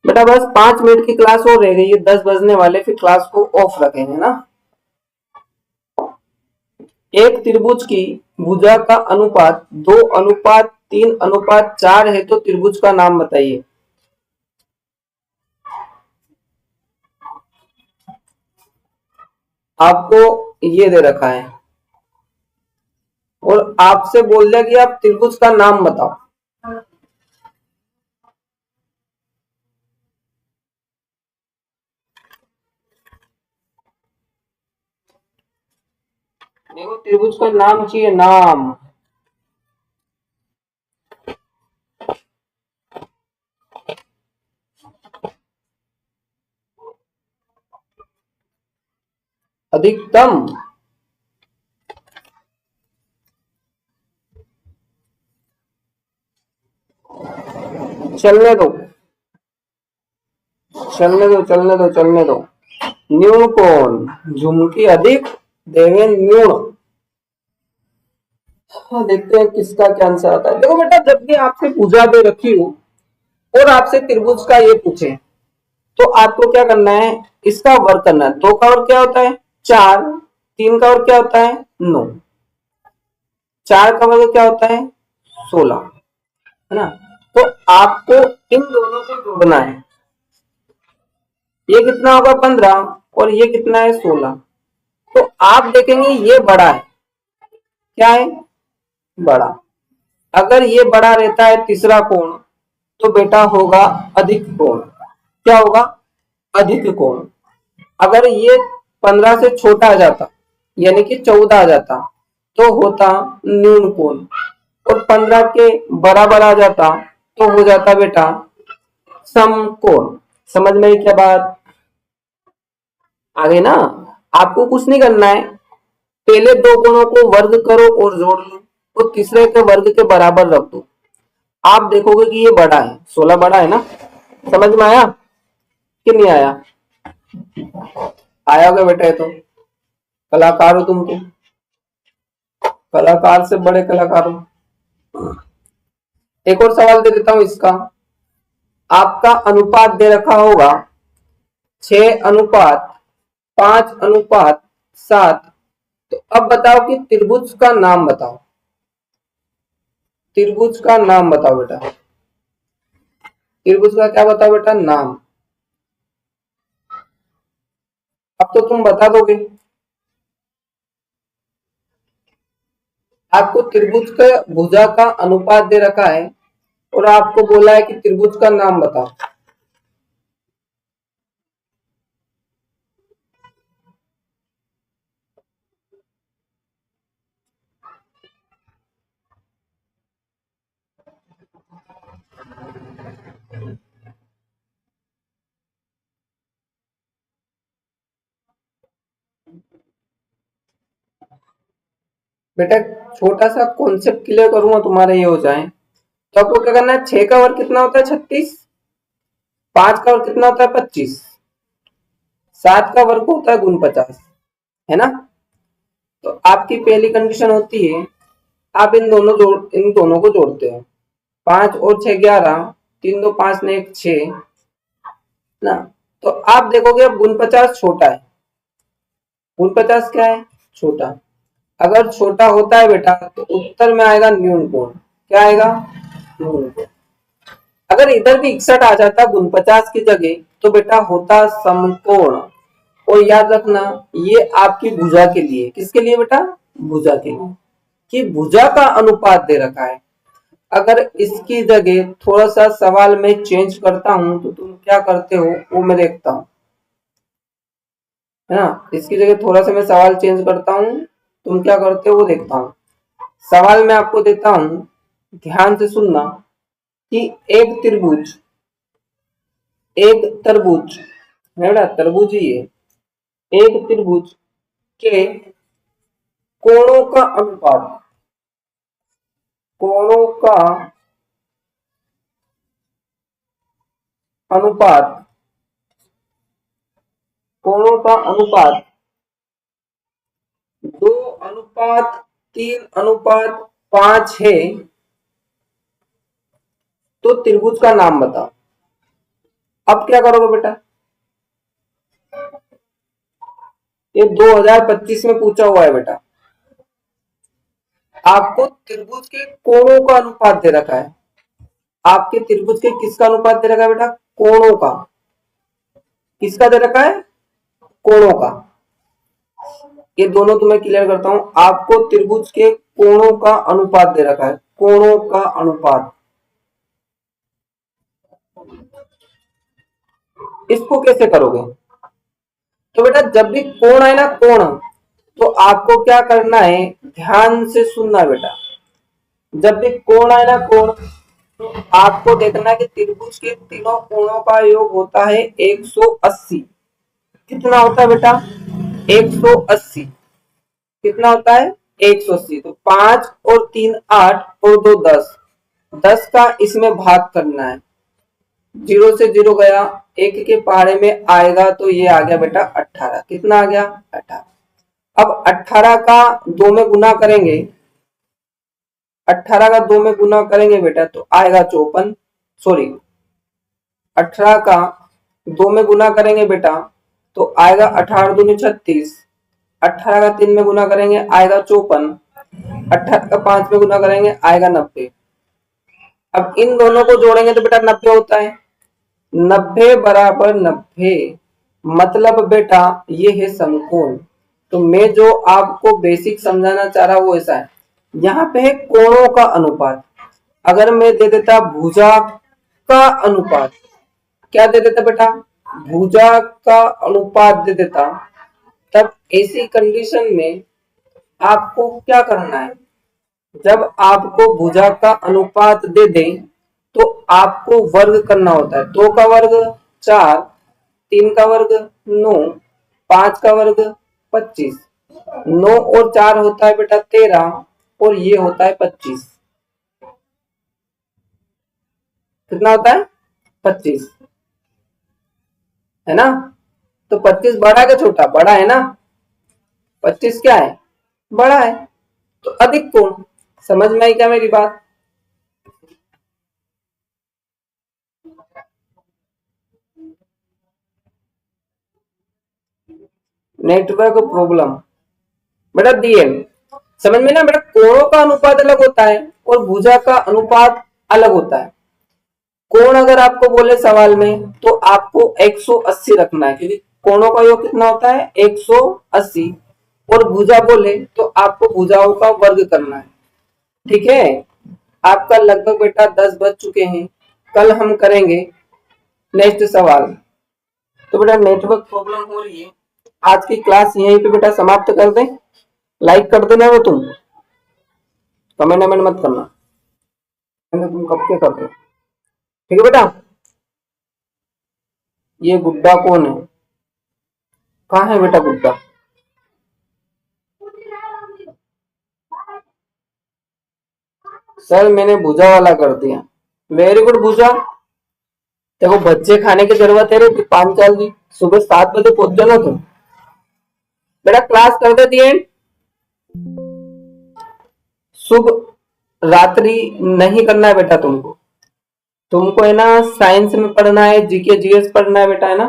बेटा बस 5 मिनट की क्लास और रह गई है, 10 बजने वाले, फिर क्लास को ऑफ रखेंगे ना। एक त्रिभुज की भुजा का अनुपात 2:3:4 है तो त्रिभुज का नाम बताइए। आपको ये दे रखा है और आपसे बोल दिया कि आप त्रिभुज का नाम बताओ। देखो त्रिभुज का नाम चाहिए, नाम। अधिकतम चलने दो चलने दो। न्यून कोण, झुमकी अधिक देवे न्यून। हाँ, देखते हैं किसका क्या आंसर आता है। देखो बेटा, जब भी आपसे भुजा दे रखी हो और आपसे त्रिभुज का ये पूछे तो आपको क्या करना है, इसका वर्ग करना है। 2 का वर्ग क्या होता है 4, 3 का वर्ग क्या होता है 9, 4 का वर्ग क्या होता है 16, है ना। तो आपको इन दोनों को जोड़ना है। ये कितना होगा 15 और ये कितना है 16। तो आप देखेंगे ये बड़ा है, क्या है बड़ा। अगर ये बड़ा रहता है तीसरा कोण तो बेटा होगा अधिक कोण। क्या होगा अधिक कोण। अगर ये 15 से छोटा आ जाता यानी कि 14 आ जाता तो होता न्यून कोण, और 15 के बराबर आ जाता तो हो जाता बेटा समकोण। समझ में आई क्या बात। आगे ना आपको कुछ नहीं करना है, पहले 2 कोणों को वर्ग करो और जोड़ लो और तीसरे के वर्ग के बराबर रख दो। आप देखोगे कि ये बड़ा है, 16 बड़ा है ना। समझ में आया कि नहीं आया। आया होगा बेटा। तो कलाकार हो तुम तो, कलाकार से बड़े कलाकार हो। एक और सवाल दे देता हूं इसका। आपका अनुपात दे रखा होगा 6:5:7। तो अब बताओ कि त्रिभुज का नाम बताओ। त्रिभुज का नाम बताओ बेटा। त्रिभुज का क्या बताओ बेटा नाम। अब तो तुम बता दोगे। आपको त्रिभुज का भुजा का अनुपात दे रखा है और आपको बोला है कि त्रिभुज का नाम बताओ। बेटा छोटा सा कॉन्सेप्ट क्लियर करूंगा तुम्हारे ये हो जाए। तो आपको क्या करना है, 6 का वर्ग कितना होता है 36, 5 का वर्ग कितना होता है 25, 7 का वर्ग होता है 49, है ना। तो आपकी पहली कंडीशन होती है, आप इन दोनों को जोड़ते हो। 5 और 6 11, 3 2 5 ने 1 6 ना। तो आप देखोगे अब 49 छोटा है। 49 क्या है छोटा। अगर छोटा होता है बेटा तो उत्तर में आएगा न्यून कोण। क्या आएगा न्यून कोण। अगर इधर भी 61 आ जाता 49 की जगह तो बेटा होता समकोण। और याद रखना ये आपकी भुजा के लिए, किसके लिए बेटा भुजा के लिए, कि भुजा का अनुपात दे रखा है। अगर इसकी जगह थोड़ा सा सवाल में चेंज करता हूं तो तुम क्या करते हो वो मैं देखता हूं, है ना। इसकी जगह थोड़ा सा मैं सवाल चेंज करता हूं, तुम क्या करते हो वो देखता हूं। सवाल मैं आपको देता हूं, ध्यान से सुनना कि एक तरबूज बेटा तरबूज ही है, एक त्रिभुज के कोणों का अनुपात, कोणों का अनुपात, कोणों का अनुपात 2:3:5 है तो त्रिभुज का नाम बताओ। अब क्या करोगे बेटा, ये 2025 में पूछा हुआ है बेटा। आपको त्रिभुज के कोणों का अनुपात दे रखा है। आपके त्रिभुज के किसका अनुपात दे रखा है बेटा कोणों का। किसका दे रखा है कोणों का। ये दोनों तुम्हें क्लियर करता हूं। आपको त्रिभुज के कोणों का अनुपात दे रखा है, कोणों का अनुपात। इसको कैसे करोगे, तो बेटा जब भी कोण है ना कोण, तो आपको क्या करना है ध्यान से सुनना बेटा। जब भी कोण है ना कोण तो आपको देखना है कि त्रिभुज के तीनों कोणों का योग होता है 180। कितना होता है बेटा 180 कितना होता है 180। तो 5 और 3 8 और 2 10, 10 का इसमें भाग करना है। 0 से 0 गया, एक के पहाड़े में आएगा तो ये आ गया बेटा 18। कितना आ गया 18। अब 18 का 2 में गुना करेंगे, 18 का 2 में गुना करेंगे बेटा तो आएगा 54, सॉरी 18 का 2 में गुना करेंगे बेटा तो आएगा 18 दूनी 36, 18 का 3 में गुना करेंगे आएगा 54, 18 का 5 में गुना करेंगे आएगा 90। अब इन दोनों को जोड़ेंगे तो बेटा 90 होता है। 90 बराबर 90 मतलब बेटा ये है समकोण। तो मैं जो आपको बेसिक समझाना चाह रहा हूं वो ऐसा है, यहाँ पे है कोणों का अनुपात। अगर मैं दे देता भुजा का अनुपात, क्या दे देता बेटा भुजा का अनुपात दे देता, तब ऐसी कंडीशन में आपको क्या करना है, जब आपको भुजा का अनुपात दे दें तो आपको वर्ग करना होता है। 2 का वर्ग 4, 3 का वर्ग 9, 5 का वर्ग 25, 9 और 4 होता है बेटा 13 और ये होता है 25। कितना होता है 25 है ना। तो 25 बड़ा क्या छोटा, बड़ा है ना। 25 क्या है बड़ा है, तो अधिक कोण। समझ में आई क्या मेरी बात। नेटवर्क प्रॉब्लम बेटा दिए समझ में ना बेटा, कोणों का अनुपात अलग होता है और भुजा का अनुपात अलग होता है। कोण अगर आपको बोले सवाल में तो आपको 180 रखना है, क्योंकि कोणों का योग कितना होता है 180, और भुजा बोले तो आपको भुजाओं का वर्ग करना है। ठीक है, आपका लगभग बेटा 10 बज चुके हैं, कल हम करेंगे नेक्स्ट सवाल। तो बेटा नेटवर्क प्रॉब्लम हो रही है, आज की क्लास यहीं पे बेटा समाप्त कर दें। लाइक कर देना वो तुम, कमेंट वमेंट मत करना, तुम कब के कर रहे हो। ठीक है बेटा। ये गुड्डा कौन है, कहाँ है बेटा गुड्डा। सर मैंने भुजा वाला कर दिया, वेरी गुड भुजा। देखो बच्चे खाने की जरूरत है रे, 5 साल की, सुबह 7 बजे पहुंच जाना तुम। बेटा क्लास कर दे दिए, शुभ रात्रि नहीं करना है बेटा तुमको। तुमको है ना साइंस में पढ़ना है, जीके जीएस पढ़ना है बेटा, है ना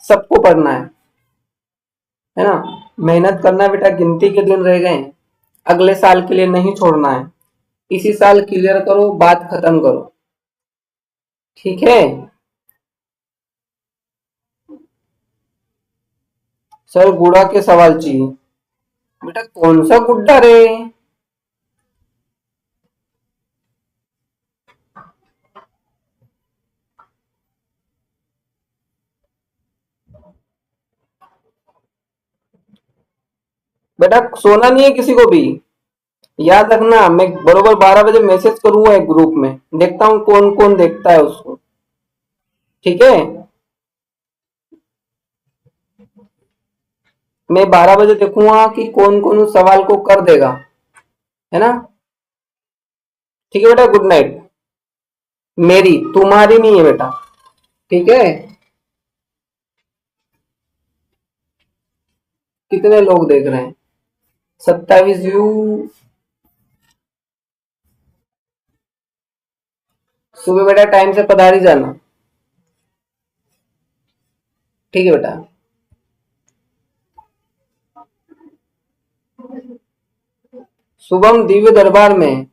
सबको पढ़ना है ना। मेहनत करना है बेटा, गिनती के दिन रह गए हैं, अगले साल के लिए नहीं छोड़ना है। इसी साल क्लियर करो, बात खत्म करो। ठीक है सर, गुड़ा के सवाल चाहिए। बेटा कौन सा गुड्डा रे। बेटा सोना नहीं है किसी को भी, याद रखना। मैं बरोबर 12 बजे मैसेज करूंगा एक ग्रुप में, देखता हूँ कौन कौन देखता है उसको। ठीक है, मैं 12 बजे देखूंगा कि कौन कौन उस सवाल को कर देगा, है ना। ठीक है बेटा, गुड नाइट। मेरी तुम्हारी नहीं है बेटा, ठीक है। कितने लोग देख रहे हैं, 27 व्यू। सुबह बेटा टाइम से पधारी जाना, ठीक है बेटा। शुभम दिव्य दरबार में।